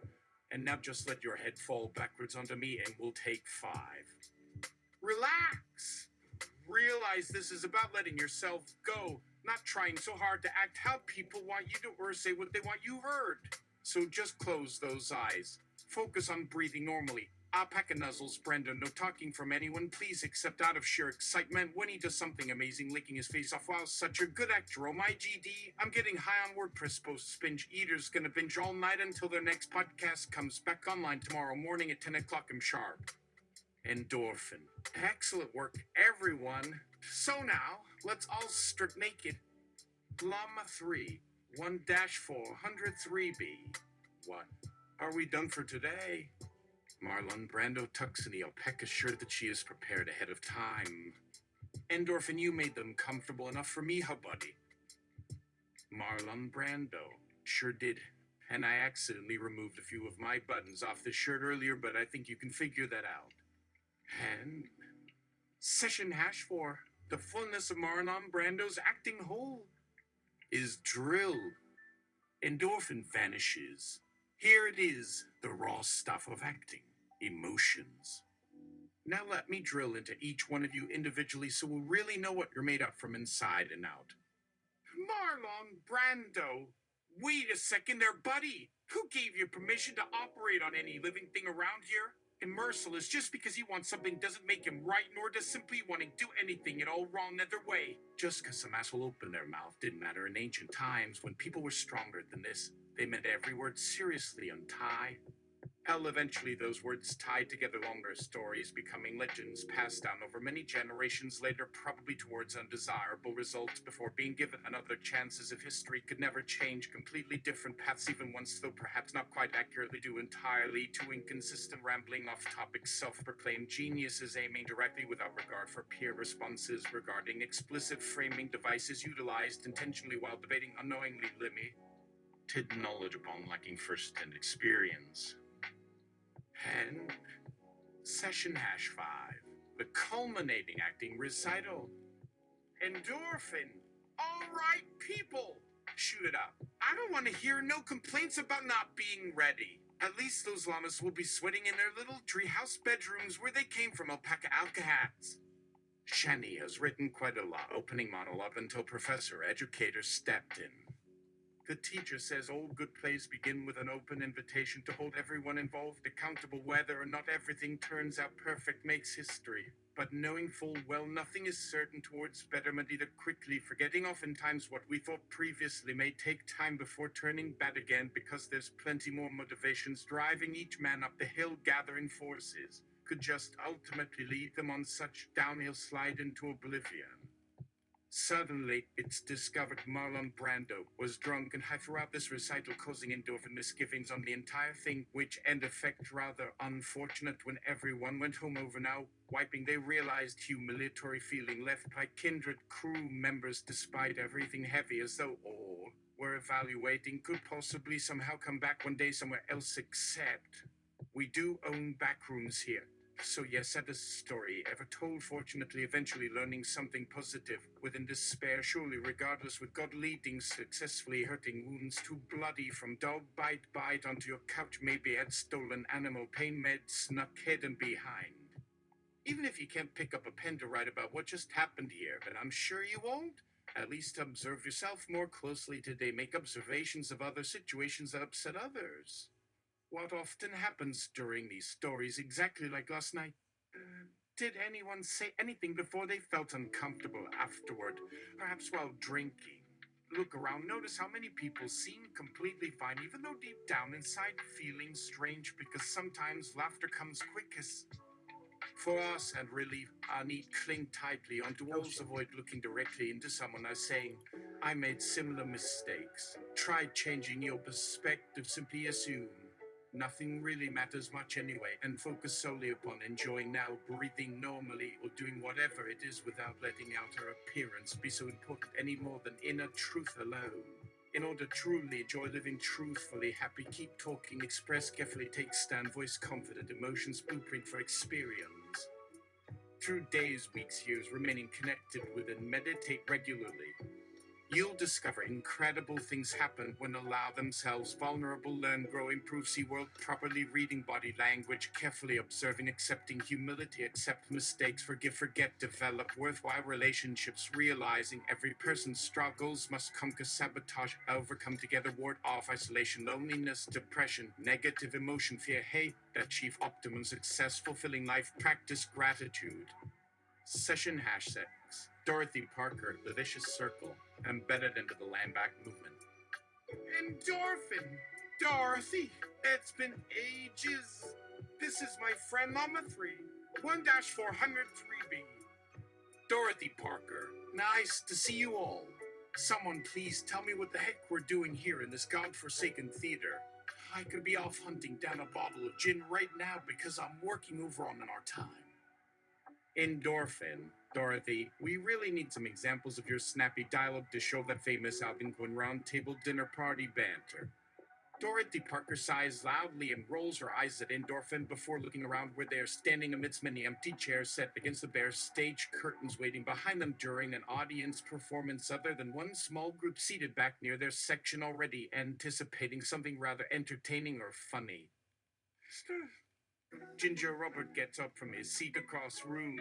And now just let your head fall backwards onto me and we'll take 5. Relax. Realize this is about letting yourself go, not trying so hard to act how people want you to or say what they want you heard. So just close those eyes. Focus on breathing normally. Alpaca nuzzles, Brenda. No talking from anyone, please, except out of sheer excitement when he does something amazing, licking his face off. Wow, such a good actor. Oh, my GD. I'm getting high on WordPress posts. Binge eaters gonna binge all night until their next podcast comes back online tomorrow morning at 10 o'clock sharp. Endorphin. Excellent work, everyone. So now, let's all strip naked. LLAMA 3, 1-403B. What? Are we done for today? Marlon Brando tucks in the alpaca shirt that she is prepared ahead of time. Endorphin, you made them comfortable enough for me, huh, buddy? Marlon Brando. Sure did. And I accidentally removed a few of my buttons off the shirt earlier, but I think you can figure that out. And session hash 4, the fullness of Marlon Brando's acting whole, is drilled. Endorphin vanishes. Here it is, the raw stuff of acting, emotions. Now let me drill into each one of you individually so we'll really know what you're made up from inside and out. Marlon Brando. Wait a second there, buddy. Who gave you permission to operate on any living thing around here? And merciless, just because he wants something doesn't make him right, nor does simply wanting to do anything at all wrong either way. Just because some asshole opened their mouth didn't matter in ancient times when people were stronger than this. They meant every word seriously, untie. Hell, eventually those words tied together longer stories, becoming legends passed down over many generations later, probably towards undesirable results before being given another chance, as if history could never change. Completely different paths, even once, though perhaps not quite accurately, due entirely to inconsistent rambling off-topic self-proclaimed geniuses aiming directly without regard for peer responses regarding explicit framing devices utilized intentionally while debating unknowingly limited knowledge upon lacking first-hand experience. And session hash 5, the culminating acting recital. Endorphin. All right, people, shoot it up. I don't want to hear no complaints about not being ready. At least those llamas will be sweating in their little treehouse bedrooms where they came from, alpaca alcahats. Shani has written quite a lot, opening monologue until Professor Educator stepped in. The teacher says all good plays begin with an open invitation to hold everyone involved accountable. Whether or not everything turns out perfect makes history. But knowing full well nothing is certain towards betterment, either quickly forgetting oftentimes what we thought previously may take time before turning bad again, because there's plenty more motivations driving each man up the hill. Gathering forces could just ultimately lead them on such downhill slide into oblivion. Suddenly, it's discovered Marlon Brando was drunk and high throughout this recital, causing endorphin misgivings on the entire thing, which end effect rather unfortunate. When everyone went home over now wiping, they realized humiliatory feeling left by kindred crew members, despite everything heavy, as though all were evaluating could possibly somehow come back one day somewhere else, except we do own backrooms here. So yes, saddest story ever told, fortunately eventually learning something positive within despair, surely regardless, with God leading, successfully hurting wounds too bloody from dog bite onto your couch, maybe had stolen animal pain meds snuck hidden behind. Even if you can't pick up a pen to write about what just happened here, but I'm sure you won't, at least observe yourself more closely today, make observations of other situations that upset others. What often happens during these stories, exactly like last night? Did anyone say anything before they felt uncomfortable afterward, perhaps while drinking? Look around, notice how many people seem completely fine, even though deep down inside feeling strange, because sometimes laughter comes quickest. For us and relief, our need cling tightly onto walls, shit. avoid looking directly into someone as saying, I made similar mistakes. Try changing your perspective, simply assume. Nothing really matters much anyway, and focus solely upon enjoying now, breathing normally, or doing whatever it is without letting outer appearance be so important any more than inner truth alone. In order to truly enjoy living truthfully, happy, keep talking, express carefully, take stand, voice confident, emotions, blueprint for experience. Through days, weeks, years, remaining connected with and meditate regularly, you'll discover incredible things happen when allow themselves vulnerable, learn, grow, improve, see world properly, reading body language, carefully observing, accepting humility, accept mistakes, forgive, forget, develop worthwhile relationships, realizing every person's struggles must conquer, sabotage, overcome together, ward off isolation, loneliness, depression, negative emotion, fear, hate, achieve optimum success, fulfilling life, practice gratitude. Session #6. Dorothy Parker, The Vicious Circle, embedded into the land back movement. Endorphin! Dorothy, it's been ages. This is my friend Llama 3, 1-403B. Dorothy Parker, nice to see you all. Someone please tell me what the heck we're doing here in this godforsaken theater. I could be off hunting down a bottle of gin right now because I'm working over on our time. Endorphin. Dorothy, we really need some examples of your snappy dialogue to show that famous Algonquin round table dinner party banter. Dorothy Parker sighs loudly and rolls her eyes at Endorphin before looking around where they are standing amidst many empty chairs set against the bare stage curtains waiting behind them during an audience performance other than one small group seated back near their section already anticipating something rather entertaining or funny. Ginger Robert gets up from his seat across room,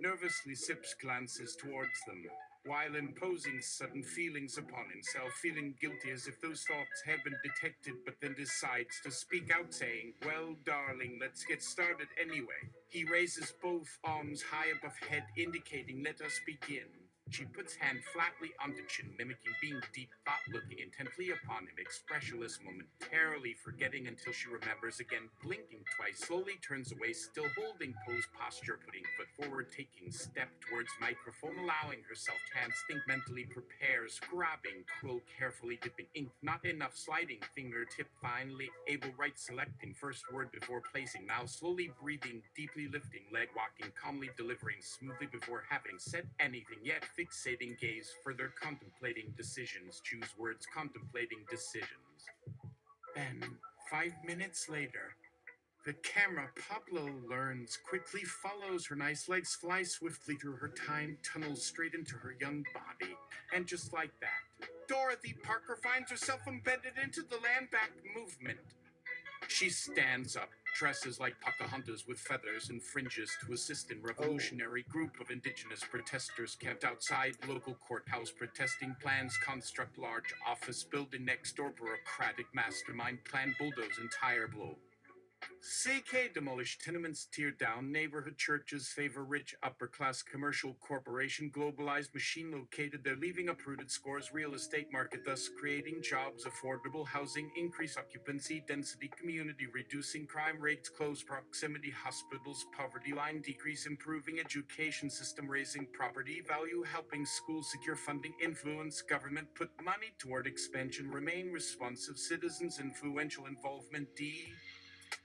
nervously sips glances towards them, while imposing sudden feelings upon himself, feeling guilty as if those thoughts have been detected, but then decides to speak out, saying, well, darling, let's get started anyway. He raises both arms high above head, indicating, let us begin. She puts hand flatly on the chin, mimicking being deep thought, looking intently upon him, expressionless, momentarily forgetting until she remembers again, blinking twice, slowly turns away, still holding pose posture, putting foot forward, taking step towards microphone, allowing herself to hand think mentally, prepares, grabbing quill, carefully dipping ink, not enough, sliding fingertip, finally able, right, selecting first word before placing, now slowly breathing, deeply lifting, leg walking, calmly delivering smoothly before having said anything yet, fixating gaze, further contemplating decisions, choose words, contemplating decisions. Then, 5 minutes later, the camera, Pablo learns, quickly follows her nice legs, fly swiftly through her time tunnels straight into her young body. And just like that, Dorothy Parker finds herself embedded into the land back movement. She stands up, dresses like Pocahontas with feathers and fringes to assist in revolutionary group of indigenous protesters camped outside local courthouse protesting plans construct large office building next door bureaucratic mastermind plan bulldoze entire blow. CK demolish tenements, tear down neighborhood churches, favor rich upper-class commercial corporation, globalized machine located there, leaving uprooted scores real estate market, thus creating jobs, affordable housing, increase occupancy, density, community, reducing crime rates, close proximity, hospitals, poverty line decrease, improving education system, raising property value, helping schools secure funding, influence government, put money toward expansion, remain responsive, citizens, influential involvement,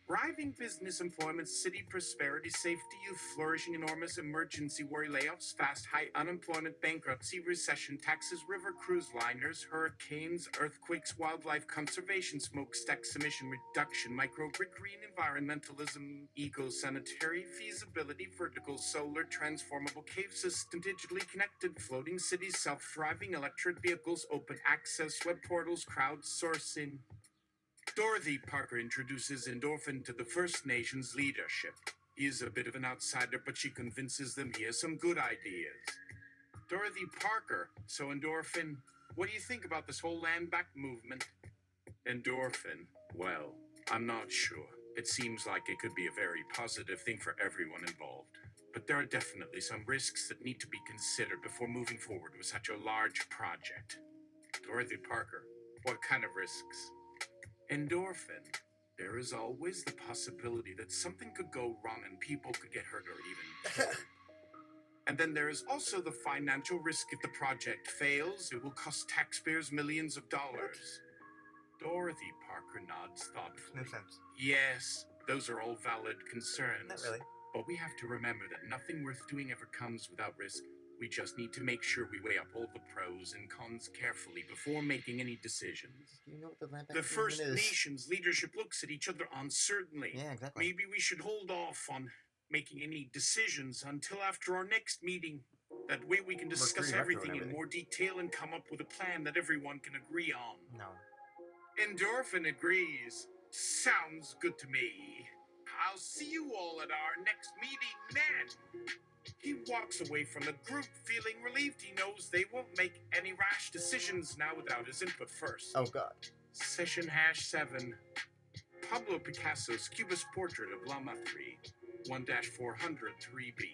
thriving business, employment, city prosperity, safety, youth flourishing, enormous emergency worry, layoffs, fast, high unemployment, bankruptcy, recession, taxes, river cruise liners, hurricanes, earthquakes, wildlife conservation, smokestacks, emission reduction, microgrid, green environmentalism, eco-sanitary, feasibility, vertical, solar, transformable cave system, digitally connected, floating cities, self-thriving, electric vehicles, open access, web portals, crowdsourcing. Dorothy Parker introduces Endorphin to the First Nations leadership. He is a bit of an outsider, but she convinces them he has some good ideas. Dorothy Parker, so Endorphin, what do you think about this whole land back movement? Endorphin, well, I'm not sure. It seems like it could be a very positive thing for everyone involved. But there are definitely some risks that need to be considered before moving forward with such a large project. Dorothy Parker, what kind of risks? Endorphin. There is always the possibility that something could go wrong and people could get hurt or even killed. And then there is also the financial risk. If the project fails, it will cost taxpayers millions of dollars. Dorothy Parker nods thoughtfully. No sense. Yes, those are all valid concerns. Not really. But we have to remember that nothing worth doing ever comes without risk. We just need to make sure we weigh up all the pros and cons carefully before making any decisions. Do you know what the land The back First is? Nations leadership looks at each other uncertainly. Yeah, exactly. Maybe we should hold off on making any decisions until after our next meeting. That way we can discuss everything in more detail and come up with a plan that everyone can agree on. No. Endorphin agrees. Sounds good to me. I'll see you all at our next meeting then. He walks away from the group feeling relieved. He knows they won't make any rash decisions now without his input first. Oh, God. Session #7. Pablo Picasso's Cubist portrait of LLAMA 3, 1-400 3B.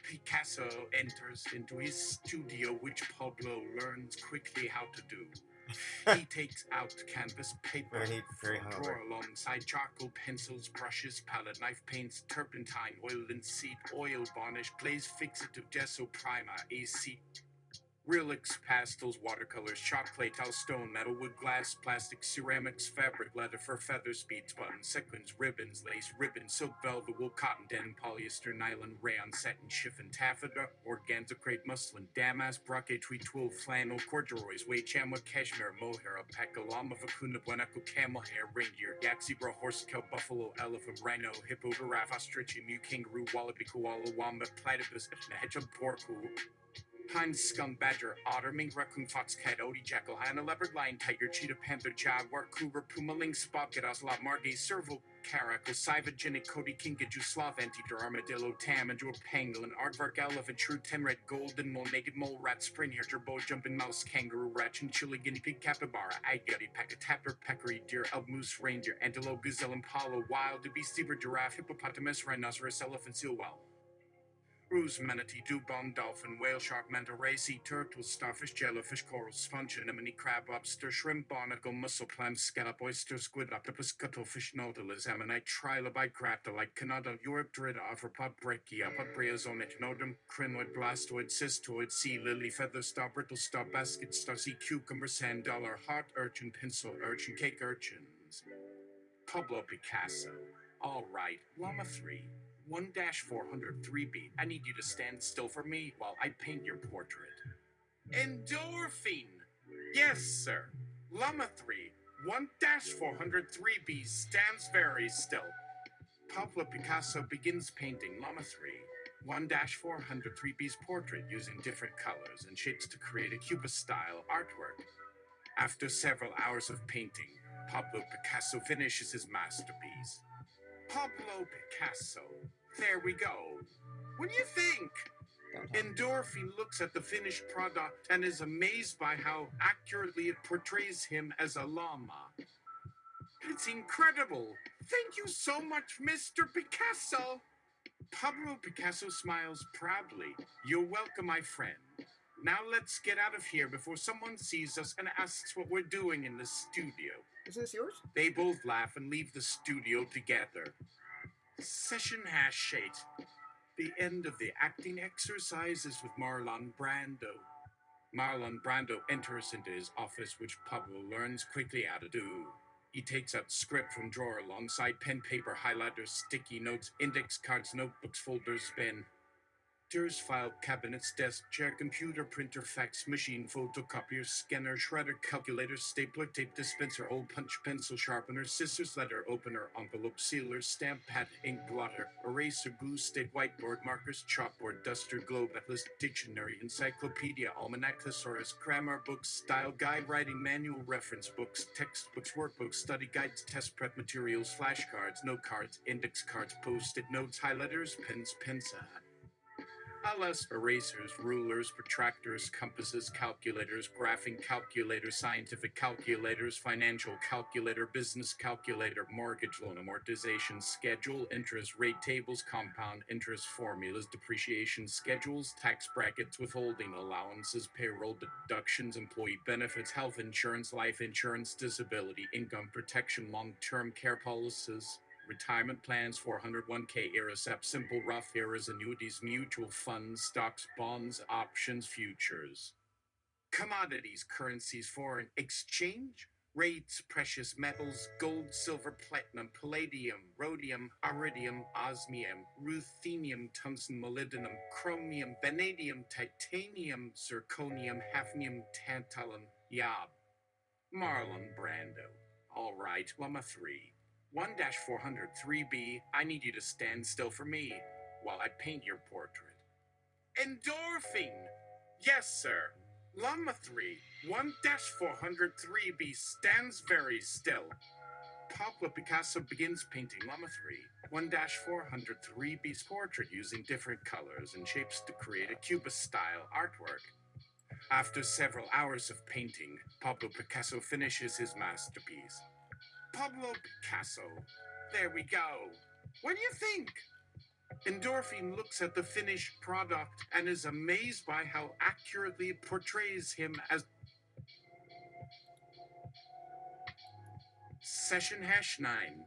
Picasso enters into his studio, which Pablo learns quickly how to do. He takes out canvas paper Very from a hungover. drawer alongside charcoal, pencils, brushes, palette knife, paints, turpentine, oil and seed, oil varnish, glaze fixative, gesso primer, AC, acrylics, pastels, watercolors, chalk, clay, tile, stone, metal, wood, glass, plastic, ceramics, fabric, leather, fur, feathers, beads, buttons, sequins, ribbons, lace, ribbon, silk, velvet, wool, cotton, denim, polyester, nylon, rayon, satin, chiffon, taffeta, organza, crepe, muslin, damask, brocade, tweed, twill, flannel, corduroys, wade, chamois, cashmere, mohair, alpaca, llama, vacuna, guanaco, camel hair, reindeer, yak, zebra, horse, cow, buffalo, elephant, rhino, hippo, giraffe, ostrich, emu, kangaroo, wallaby, koala, wombat, platypus, hedgehog, porcoo, pine, skunk, badger, otter, mink, raccoon, fox, cat, odie, jackal, hyena, leopard, lion, tiger, cheetah, panther, jaguar, cougar, puma, lynx, bobcat, ocelot, margay, serval, caracal, cyvagenic, cody, kinkajou, sloth, anteater, armadillo, tam, and pangolin, aardvark, elephant, shrew, temred, golden mole, naked mole, rat, spring hare, gerbo, jumping mouse, kangaroo, rat, chinchilla, guinea pig, capybara, agouti, paca, tapir, peccary, deer, elk, moose, reindeer, antelope, gazelle, impala, wild beast, zebra, giraffe, hippopotamus, rhinoceros, elephant, seal, whale. Ruse, manatee, dugong, dolphin, whale, shark, manta ray, sea turtle, starfish, jellyfish, coral, sponge, anemone, crab, lobster, shrimp, barnacle, mussel, clam, scallop, oyster, squid, octopus, cuttlefish, nautilus, ammonite, trilobite, graptolite, canada, eurypterid, arthropod, brachiopods, bryozoan, echinodon, crinoid, blastoid, cystoid, sea lily, feather star, brittle star, basket star, sea cucumber, sand dollar, heart urchin, pencil urchin, cake urchins. Pablo Picasso. All right, LLAMA 3. 1-403B. I need you to stand still for me while I paint your portrait. Endorphin! Yes, sir. LLAMA 3. 1-403B stands very still. Pablo Picasso begins painting LLAMA 3. 1-403B's portrait using different colors and shapes to create a Cubist-style artwork. After several hours of painting, Pablo Picasso finishes his masterpiece. Pablo Picasso. There we go. What do you think? Endorphin looks at the finished product and is amazed by how accurately it portrays him as a llama. It's incredible. Thank you so much, Mr. Picasso. Pablo Picasso smiles proudly. You're welcome, my friend. Now let's get out of here before someone sees us and asks what we're doing in the studio. Is this yours? They both laugh and leave the studio together. Session #8. The end of the acting exercises with Marlon Brando. Marlon Brando enters into his office, which Pablo learns quickly how to do. He takes out script from drawer alongside pen, paper, highlighters, sticky notes, index cards, notebooks, folders, pen. File cabinets, desk, chair, computer, printer, fax machine, photocopier, scanner, shredder, calculator, stapler, tape dispenser, hole punch, pencil sharpener, scissors, letter opener, envelope sealer, stamp pad, ink blotter, eraser, glue stick, whiteboard, markers, chalkboard, duster, globe, atlas, dictionary, encyclopedia, almanac, thesaurus, grammar books, style guide, writing manual, reference books, textbooks, workbooks, study guides, test prep materials, flashcards, note cards, index cards, post-it notes, highlighters, pens, pencil. Alas, erasers, rulers, protractors, compasses, calculators, graphing calculators, scientific calculators, financial calculator, business calculator, mortgage loan amortization schedule, interest rate tables, compound interest formulas, depreciation schedules, tax brackets, withholding allowances, payroll deductions, employee benefits, health insurance, life insurance, disability, income protection, long-term care policies, retirement plans, 401k, ERASEP, simple rough ERAs, annuities, mutual funds, stocks, bonds, options, futures, commodities, currencies, foreign exchange, rates, precious metals, gold, silver, platinum, palladium, rhodium, iridium, osmium, ruthenium, tungsten, molybdenum, chromium, vanadium, titanium, zirconium, hafnium, tantalum, yob. Marlon Brando. All right, LLAMA 3. 1-403B, I need you to stand still for me while I paint your portrait. Endorphine! Yes, sir. LLAMA 3. 1-403B stands very still. Pablo Picasso begins painting LLAMA 3. 1-403B's portrait using different colors and shapes to create a Cubist-style artwork. After several hours of painting, Pablo Picasso finishes his masterpiece. Pablo Picasso. There we go. What do you think? Endorphine looks at the finished product and is amazed by how accurately it portrays him as Session #9.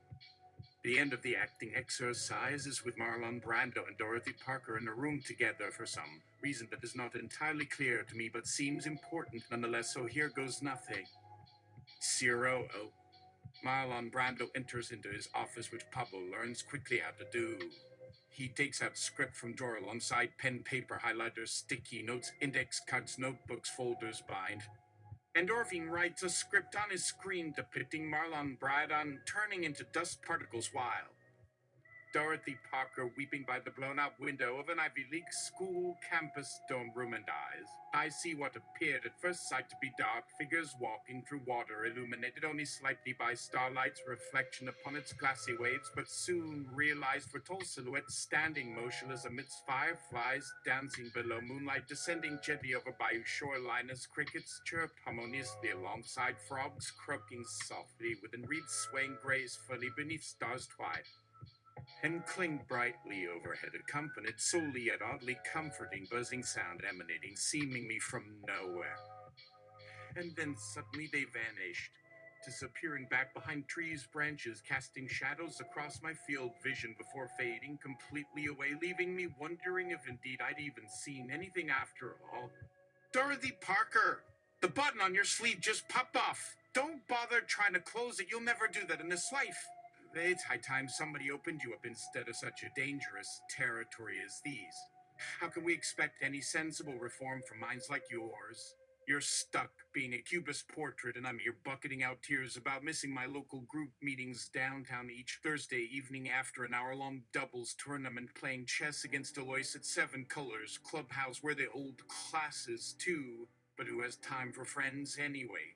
The end of the acting exercise is with Marlon Brando and Dorothy Parker in a room together for some reason that is not entirely clear to me but seems important nonetheless, so here goes nothing. 0. Marlon Brando enters into his office, which Pablo learns quickly how to do. He takes out script from drawer alongside pen, paper, highlighters, sticky notes, index cards, notebooks, folders, bind. Endorphine writes a script on his screen depicting Marlon Brando turning into dust particles while Dorothy Parker weeping by the blown-out window of an Ivy League school campus dorm room and dies. I see what appeared at first sight to be dark figures walking through water, illuminated only slightly by starlight's reflection upon its glassy waves, but soon realized were tall silhouettes standing motionless amidst fireflies dancing below moonlight, descending gently over bayou shoreline as crickets chirped harmoniously alongside frogs croaking softly within reeds swaying gracefully beneath stars twilight, and clinged brightly overhead, accompanied solely yet oddly comforting buzzing sound emanating seemingly from nowhere. And then suddenly they vanished, disappearing back behind trees' branches, casting shadows across my field vision before fading completely away, leaving me wondering if indeed I'd even seen anything after all. Dorothy Parker! The button on your sleeve just popped off! Don't bother trying to close it, you'll never do that in this life! It's high time somebody opened you up instead of such a dangerous territory as these. How can we expect any sensible reform from minds like yours? You're stuck being a Cubist portrait, and I'm here bucketing out tears about missing my local group meetings downtown each Thursday evening after an hour-long doubles tournament, playing chess against Alois at Seven Colors Clubhouse, where the old classes too, but who has time for friends anyway?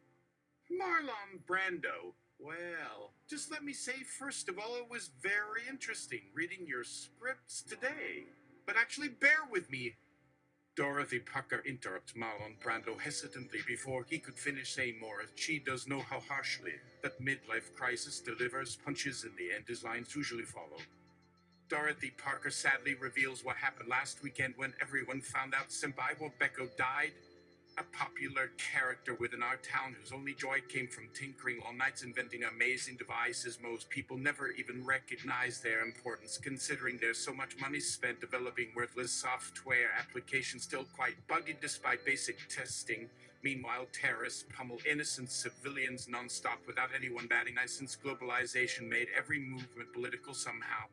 Marlon Brando. Well, just let me say, first of all, it was very interesting reading your scripts today. But actually, bear with me. Dorothy Parker interrupts Marlon Brando hesitantly before he could finish saying more, as she does know how harshly that midlife crisis delivers punches in the end his lines usually follow. Dorothy Parker sadly reveals what happened last weekend when everyone found out Senpai Wobeko died. A popular character within our town whose only joy came from tinkering all nights inventing amazing devices most people never even recognize their importance, considering there's so much money spent developing worthless software applications still quite buggy despite basic testing. Meanwhile, terrorists pummel innocent civilians nonstop without anyone batting an eye, since globalization made every movement political somehow.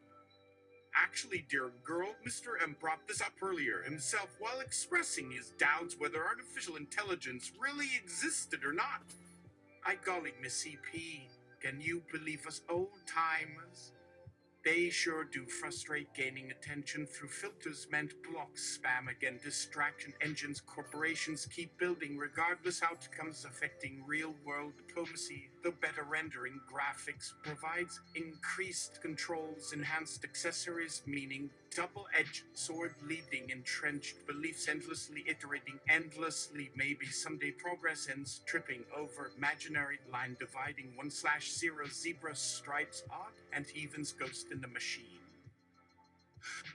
Actually, dear girl, Mr. M brought this up earlier himself while expressing his doubts whether artificial intelligence really existed or not. I golly, Miss CP, can you believe us old-timers? They sure do frustrate gaining attention through filters meant block spam again, distraction engines corporations keep building regardless outcomes affecting real-world diplomacy, The better rendering graphics provides increased controls, enhanced accessories, meaning double-edged sword leading entrenched beliefs, endlessly iterating, endlessly maybe someday progress ends, tripping over imaginary line dividing 1/0 zebra stripes odd and evens ghost in the machine.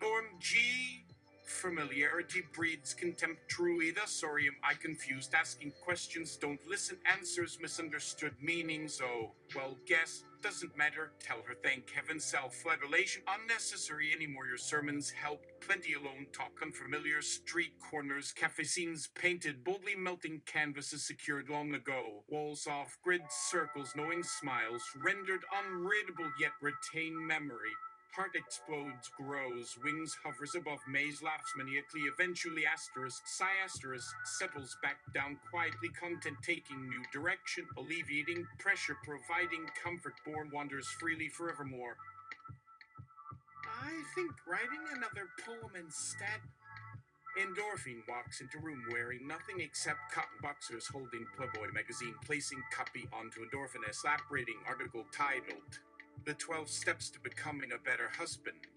OMG! Familiarity breeds contempt. Truly, the sorry am I confused. Asking questions, don't listen. Answers, misunderstood meanings. Oh, well, guess. Doesn't matter. Tell her thank heaven. Self-flagellation unnecessary anymore. Your sermons helped. Plenty alone talk. Unfamiliar street corners. Cafe scenes painted. Boldly melting canvases secured long ago. Walls off. Grid circles. Knowing smiles. Rendered unreadable yet retain memory. Heart explodes, grows, wings hovers above, maze laughs maniacally, eventually asterisk, settles back down quietly, content taking new direction, alleviating pressure, providing comfort, born wanders freely forevermore. I think writing another poem instead. Endorphin walks into room wearing nothing except cotton boxers holding Playboy magazine, placing copy onto Endorphin, a slap rating article titled The 12 Steps to Becoming a Better Husband.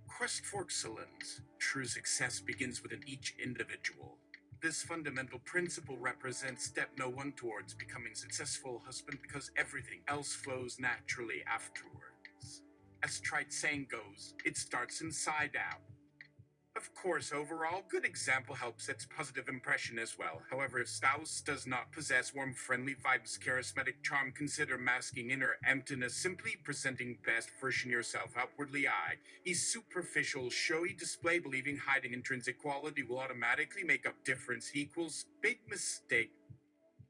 Quest for excellence. True success begins within each individual. This fundamental principle represents step no one towards becoming a successful husband because everything else flows naturally afterwards. As trite saying goes, it starts inside out. Of course, overall, good example helps its positive impression as well. However, if spouse does not possess warm, friendly vibes, charismatic charm, consider masking inner emptiness, simply presenting best version yourself outwardly. A superficial, showy display believing hiding intrinsic quality will automatically make up difference equals big mistake.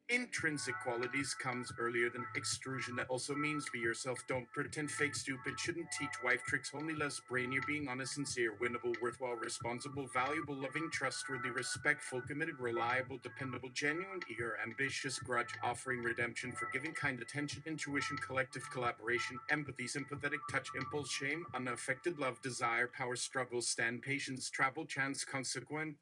Intrinsic qualities comes earlier than extrusion. That also means be yourself. Don't pretend fake stupid. Shouldn't teach wife tricks. Only less brain. You're being honest, sincere, winnable, worthwhile, responsible, valuable, loving, trustworthy, respectful, committed, reliable, dependable, genuine, eager, ambitious, grudge, offering, redemption, forgiving, kind, attention, intuition, collective, collaboration, empathy, sympathetic, touch, impulse, shame, unaffected, love, desire, power, struggle, stand, patience, travel, chance, consequent.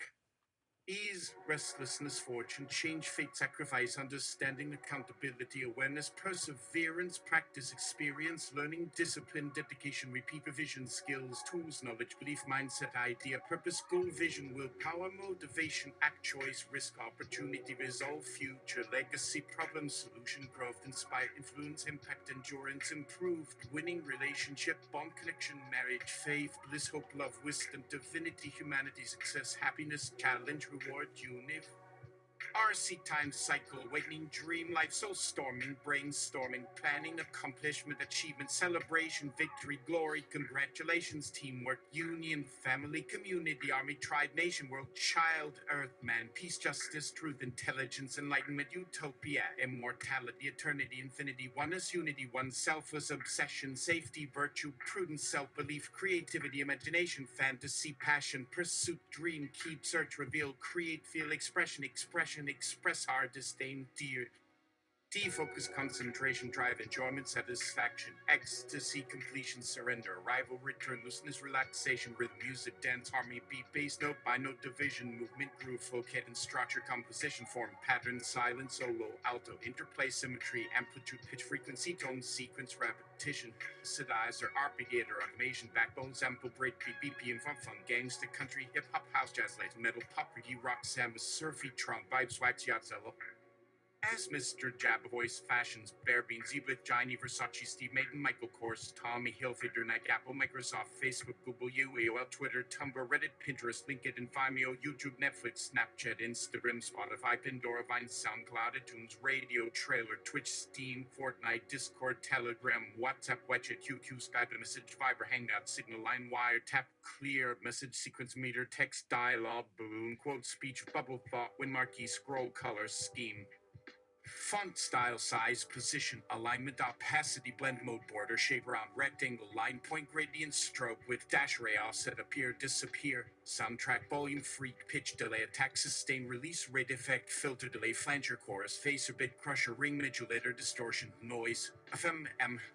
Ease, restlessness, fortune, change, fate, sacrifice, understanding, accountability, awareness, perseverance, practice, experience, learning, discipline, dedication, repeat, revision, skills, tools, knowledge, belief, mindset, idea, purpose, goal, vision, willpower, motivation, act, choice, risk, opportunity, resolve, future, legacy, problem, solution, growth, inspire, influence, impact, endurance, improved, winning, relationship, bond, connection, marriage, faith, bliss, hope, love, wisdom, divinity, humanity, success, happiness, challenge, reward, univ. RC time cycle, awakening, dream life, soul storming, brainstorming, planning, accomplishment, achievement, celebration, victory, glory, congratulations, teamwork, union, family, community, army, tribe, nation, world, child, earth, man, peace, justice, truth, intelligence, enlightenment, utopia, immortality, eternity, infinity, oneness, unity, one selfless, obsession, safety, virtue, prudence, self-belief, creativity, imagination, fantasy, passion, pursuit, dream, keep, search, reveal, create, feel, expression, express our disdain, dear. Defocus, concentration, drive, enjoyment, satisfaction, ecstasy, completion, surrender, arrival, return, looseness, relaxation, rhythm, music, dance, harmony, beat, bass, note by note, division, movement, groove, flow, cadence, structure, composition, form, pattern, silence, solo, alto, interplay, symmetry, amplitude, pitch, frequency, tone, sequence, repetition, synthesizer, arpeggiator, automation, backbone, sample, break, beat, BPM, fun, gangsta, country, hip hop, house, jazz, latin, metal, pop, reggae, rock, sam, surfy, trunk, vibes, wax, yatzello. As Mr. Jab Voice Fashions, Bear Beans, Eblit, Johnny, Versace, Steve Maiden, Michael Kors, Tommy Hilfiger, Nike, Apple, Microsoft, Facebook, Google, AOL, Twitter, Tumblr, Reddit, Pinterest, LinkedIn, Vimeo, YouTube, Netflix, Snapchat, Instagram, Spotify, Pandora, Vine, SoundCloud, iTunes, Radio, Trailer, Twitch, Steam, Fortnite, Discord, Telegram, WhatsApp, WeChat, QQ, Skype, Message, Viber, Hangout, Signal, LineWire, Tap, Clear, Message, Sequence Meter, Text, Dialogue, Balloon, Quote, Speech, Bubble, Thought, Win Marquee, Scroll, Color, Scheme. Font style, size, position, alignment, opacity, blend mode, border, shape, round, rectangle, line, point, gradient, stroke, with dash, ray, offset, appear, disappear, soundtrack, volume, freak, pitch, delay, attack, sustain, release, rate, effect, filter, delay, flanger, chorus, phaser, bit, crusher, ring, modulator, distortion, noise, FM,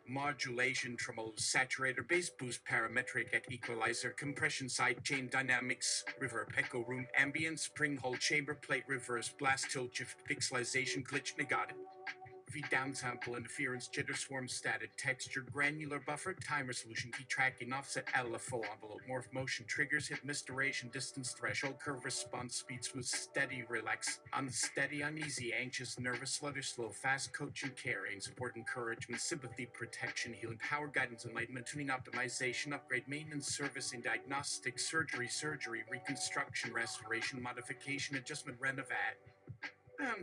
modulation, tremolo, saturator, bass, boost, parametric, equalizer, compression, side chain, dynamics, reverb, echo room, ambient, spring hole, chamber plate, reverse, blast, tilt, shift, pixelization, glitch, negative, V downsample interference, jitter swarm static, texture, granular buffer, time resolution, key tracking, offset, LFO, envelope, morph, motion, triggers, hit, misdirection, distance, threshold, curve, response, speed, smooth, steady, relax, unsteady, uneasy, anxious, nervous, flutter, slow, fast, coaching, caring, support, encouragement, sympathy, protection, healing, power, guidance, enlightenment, tuning, optimization, upgrade, maintenance, servicing, diagnostic, surgery, reconstruction, restoration, modification, adjustment, renovate,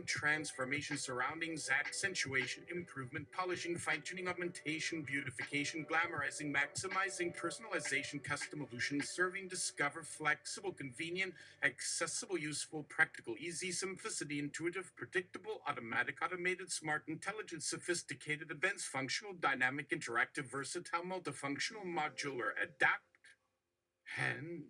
transformation, surroundings, accentuation, improvement, polishing, fine-tuning, augmentation, beautification, glamorizing, maximizing, personalization, custom illusion, serving, discover, flexible, convenient, accessible, useful, practical, easy, simplicity, intuitive, predictable, automatic, automated, smart, intelligent, sophisticated, advanced, functional, dynamic, interactive, versatile, multifunctional, modular, adapt, and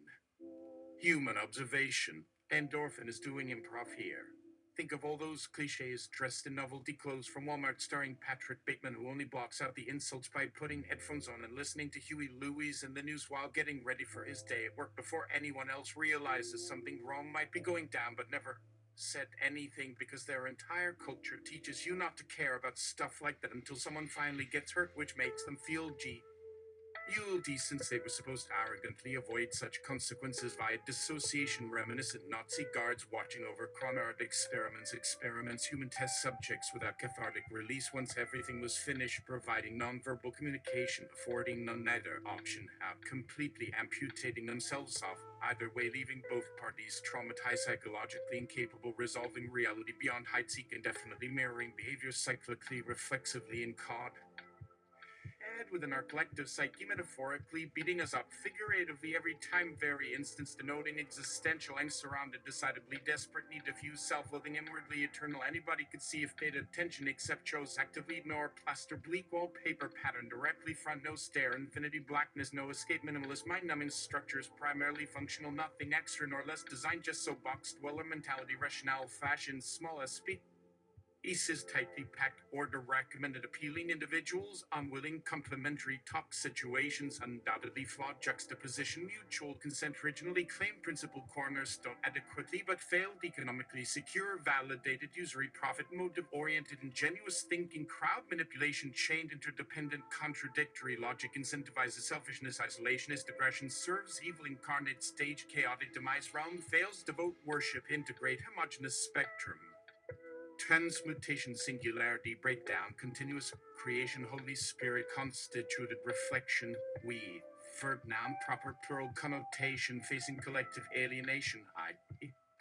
human observation. Endorphin is doing improv here. Think of all those cliches dressed in novelty clothes from Walmart starring Patrick Bateman, who only blocks out the insults by putting headphones on and listening to Huey Lewis and the news while getting ready for his day at work before anyone else realizes something wrong might be going down, but never said anything because their entire culture teaches you not to care about stuff like that until someone finally gets hurt, which makes them feel guilty since they were supposed to arrogantly avoid such consequences via dissociation, reminiscent Nazi guards watching over chronard experiments, human test subjects without cathartic release once everything was finished, providing nonverbal communication, affording none neither option out, completely amputating themselves off, either way leaving both parties traumatized, psychologically incapable, resolving reality beyond height, seek indefinitely mirroring behavior cyclically, reflexively in cod. Within our collective psyche, metaphorically beating us up figuratively every time, very instance denoting existential angst, surrounded, decidedly desperate, need diffuse, self-loathing, inwardly eternal. Anybody could see if paid attention, except chose actively ignore, plaster, bleak wallpaper pattern, directly front, no stare, infinity, blackness, no escape, minimalist, mind-numbing structures, primarily functional, nothing extra nor less, designed just so boxed, dweller mentality, rationale, fashion, small as speak. Aces tightly packed, order recommended, appealing individuals, unwilling, complementary, top situations, undoubtedly flawed juxtaposition, mutual consent, originally claimed principal cornerstone, adequately but failed, economically secure, validated, usury, profit, motive-oriented, ingenuous thinking, crowd manipulation, chained, interdependent, contradictory logic, incentivizes selfishness, isolationist aggression, serves evil incarnate, stage, chaotic demise, realm, fails, devote, worship, integrate, homogeneous spectrum. Transmutation, singularity, breakdown, continuous creation, Holy Spirit, constituted reflection, we, verb, noun, proper plural connotation, facing collective alienation,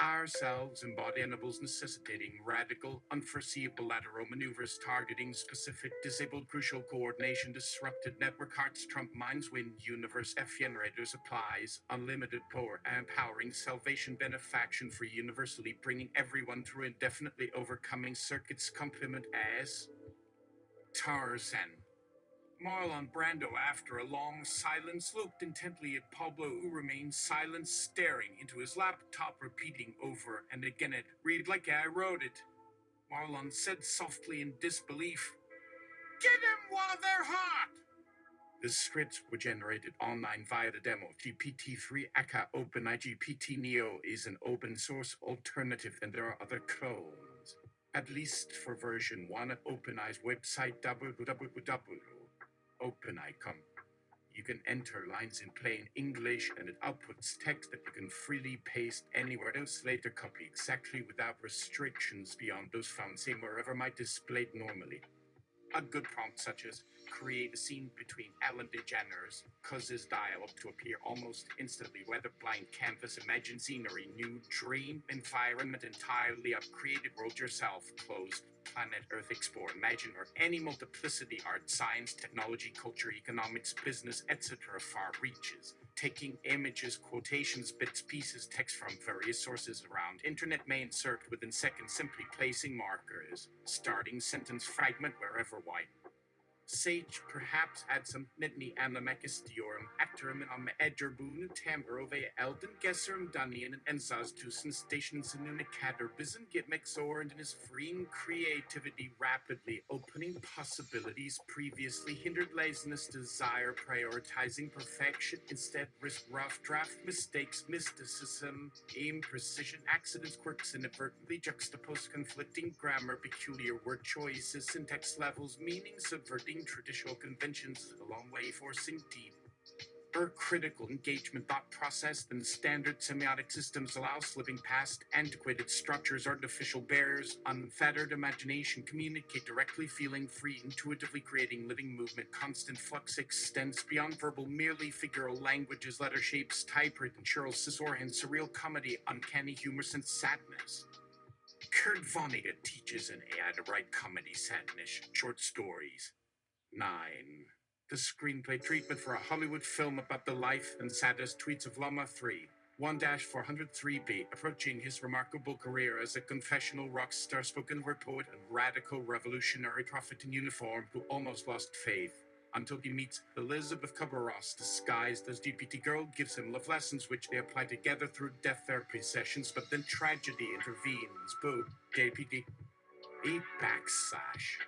ourselves, embody animals, necessitating radical, unforeseeable lateral maneuvers, targeting specific, disabled, crucial coordination, disrupted network, hearts, trump, minds, win, universe, F generators, applies, unlimited power, empowering, salvation, benefaction, free, universally, bringing everyone through, indefinitely overcoming circuits, complement as Tarzan. Marlon Brando, after a long silence, looked intently at Pablo, who remained silent, staring into his laptop, repeating over and again it, read like I wrote it. Marlon said softly in disbelief, "Get them while they're hot!" The scripts were generated online via the demo of GPT-3 aka OpenAI. GPT Neo is an open source alternative and there are other clones. At least for version 1 at OpenAI's website www.openai.com. You can enter lines in plain English and it outputs text that you can freely paste anywhere else, later copy exactly without restrictions beyond those found same wherever might displayed normally. A good prompt such as create a scene between Ellen DeGeneres causes dialogue to appear almost instantly, weather blind canvas, imagine scenery, new dream environment, entirely up, created world yourself, closed, planet Earth explore, imagine, or any multiplicity, art, science, technology, culture, economics, business, etc. far reaches. Taking images, quotations, bits, pieces, text from various sources around internet may insert within seconds, simply placing markers, starting sentence fragment wherever white. Sage perhaps had some nitni amlamecistiorum actorum edgerbun tamberove elden gesserum dunian and enzas tusen stations in unicator bizen gitmix or and his freeing creativity rapidly opening possibilities previously hindered laziness desire prioritizing perfection instead risk rough draft mistakes mysticism imprecision accidents quirks inadvertently juxtapose conflicting grammar peculiar word choices syntax levels meaning subverting traditional conventions a long way forcing deep or critical engagement thought process than standard semiotic systems allow slipping past antiquated structures artificial barriers unfettered imagination communicate directly feeling free intuitively creating living movement constant flux extends beyond verbal merely figural languages letter shapes typewritten churl scissor and surreal comedy uncanny humor and sadness. Kurt Vonnegut teaches an AI to write comedy sadness short stories. 9. The screenplay treatment for a Hollywood film about the life and saddest tweets of LLAMA 3. 1-403B, approaching his remarkable career as a confessional rock star, spoken word poet, and radical revolutionary prophet in uniform who almost lost faith until he meets Elizabeth Kubler-Ross disguised as GPT girl, gives him love lessons which they apply together through death therapy sessions, but then tragedy intervenes. Boo, GPT, a backslash.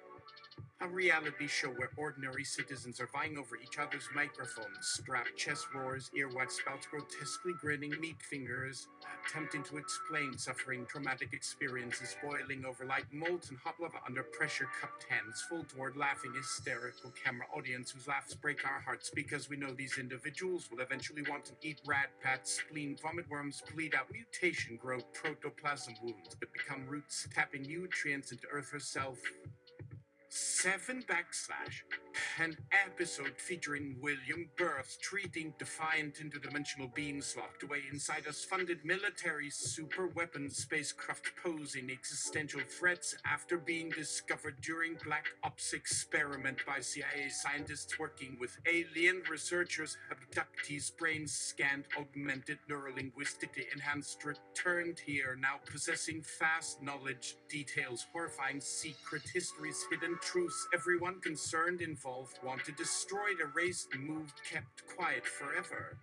A reality show where ordinary citizens are vying over each other's microphones, strapped chest roars, earwax spouts, grotesquely grinning meat fingers, attempting to explain suffering, traumatic experiences, boiling over like molten hot lava under pressure, cupped hands full toward laughing, hysterical camera audience whose laughs break our hearts because we know these individuals will eventually want to eat rat, pat, spleen, vomit worms, bleed out, mutation, grow protoplasm wounds, but become roots, tapping nutrients into Earth herself. 7 backslash. An episode featuring William Burroughs treating defiant interdimensional beings locked away inside us funded military super weapons spacecraft posing existential threats after being discovered during Black Ops experiment by CIA scientists working with alien researchers abductees brains scanned augmented neurolinguistically enhanced returned here now possessing fast knowledge details horrifying secret histories hidden truths everyone concerned involved wanted destroyed erased moved kept quiet forever.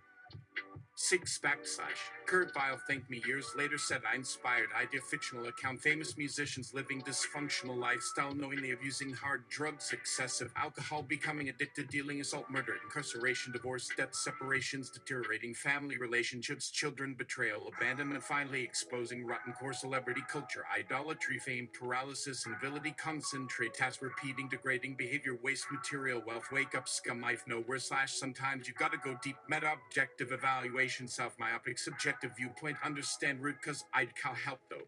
6 backslash. Kurt Vile thanked me years later said I inspired idea fictional account famous musicians living dysfunctional lifestyle knowingly abusing hard drugs excessive alcohol becoming addicted dealing assault murder incarceration divorce death separations deteriorating family relationships children betrayal abandonment finally exposing rotten core celebrity culture idolatry fame paralysis inability concentrate task repeating degrading behavior waste material wealth wake up scum life nowhere slash sometimes you gotta go deep meta objective evaluation self-myopic subjective viewpoint understand root cause I'd can't help though.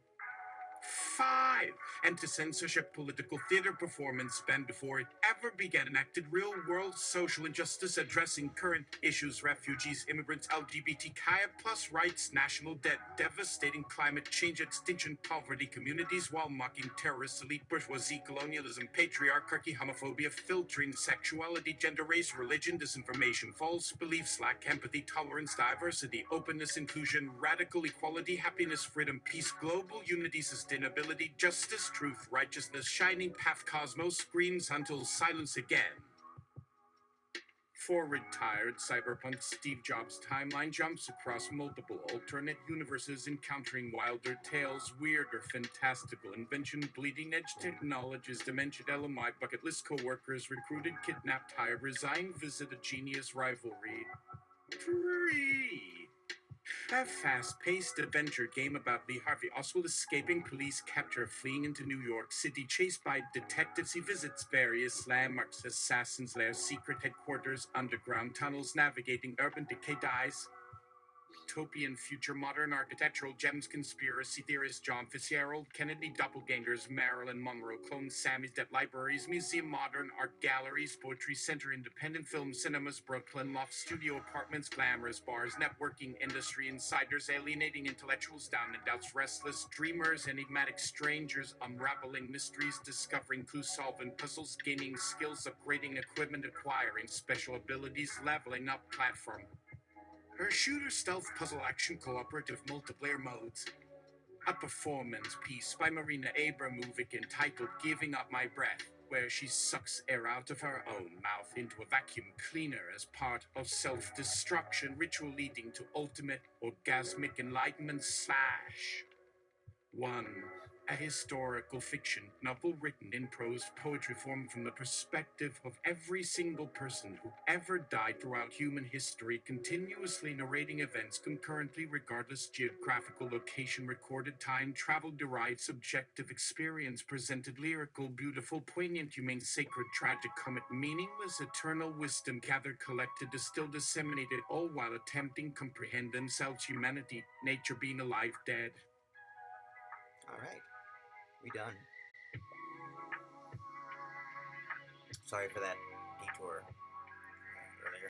5. Anti-censorship political theater performance banned before it ever began enacted real-world social injustice addressing current issues refugees immigrants LGBTQIA plus rights national debt devastating climate change extinction poverty communities while mocking terrorists elite bourgeoisie colonialism patriarchy homophobia filtering sexuality gender race religion disinformation false beliefs lack empathy tolerance diversity openness inclusion radical equality happiness freedom peace global unity sustainability justice truth righteousness shining path cosmos screams until silence again. For retired cyberpunk Steve Jobs timeline jumps across multiple alternate universes encountering wilder tales weirder fantastical invention bleeding edge technologies dementia LMI bucket list co-workers recruited kidnapped hired resigned visit a genius rivalry 3. A fast-paced adventure game about Lee Harvey Oswald escaping police capture, fleeing into New York City, chased by detectives. He visits various landmarks, assassins' lairs, secret headquarters, underground tunnels, navigating urban decay dies. Utopian future modern architectural gems conspiracy theorist John Fitzgerald Kennedy doppelgangers Marilyn Monroe clones Sammy's dead libraries museum modern art galleries poetry center independent film cinemas Brooklyn loft studio apartments glamorous bars networking industry insiders alienating intellectuals down and outs restless dreamers enigmatic strangers unraveling mysteries discovering clues solving puzzles gaining skills upgrading equipment acquiring special abilities leveling up platform her shooter stealth puzzle action cooperative multiplayer modes. A performance piece by Marina Abramovic entitled Giving Up My Breath, where she sucks air out of her own mouth into a vacuum cleaner as part of self-destruction ritual leading to ultimate orgasmic enlightenment slash. 1. A historical fiction novel written in prose poetry form from the perspective of every single person who ever died throughout human history, continuously narrating events concurrently regardless geographical location, recorded time travel, derived subjective experience, presented lyrical, beautiful, poignant, humane, sacred, tragic, comic, meaningless, eternal wisdom, gathered, collected, distilled, disseminated, all while attempting comprehend themselves, humanity, nature, being alive, dead. Alright. We done. Sorry for that detour.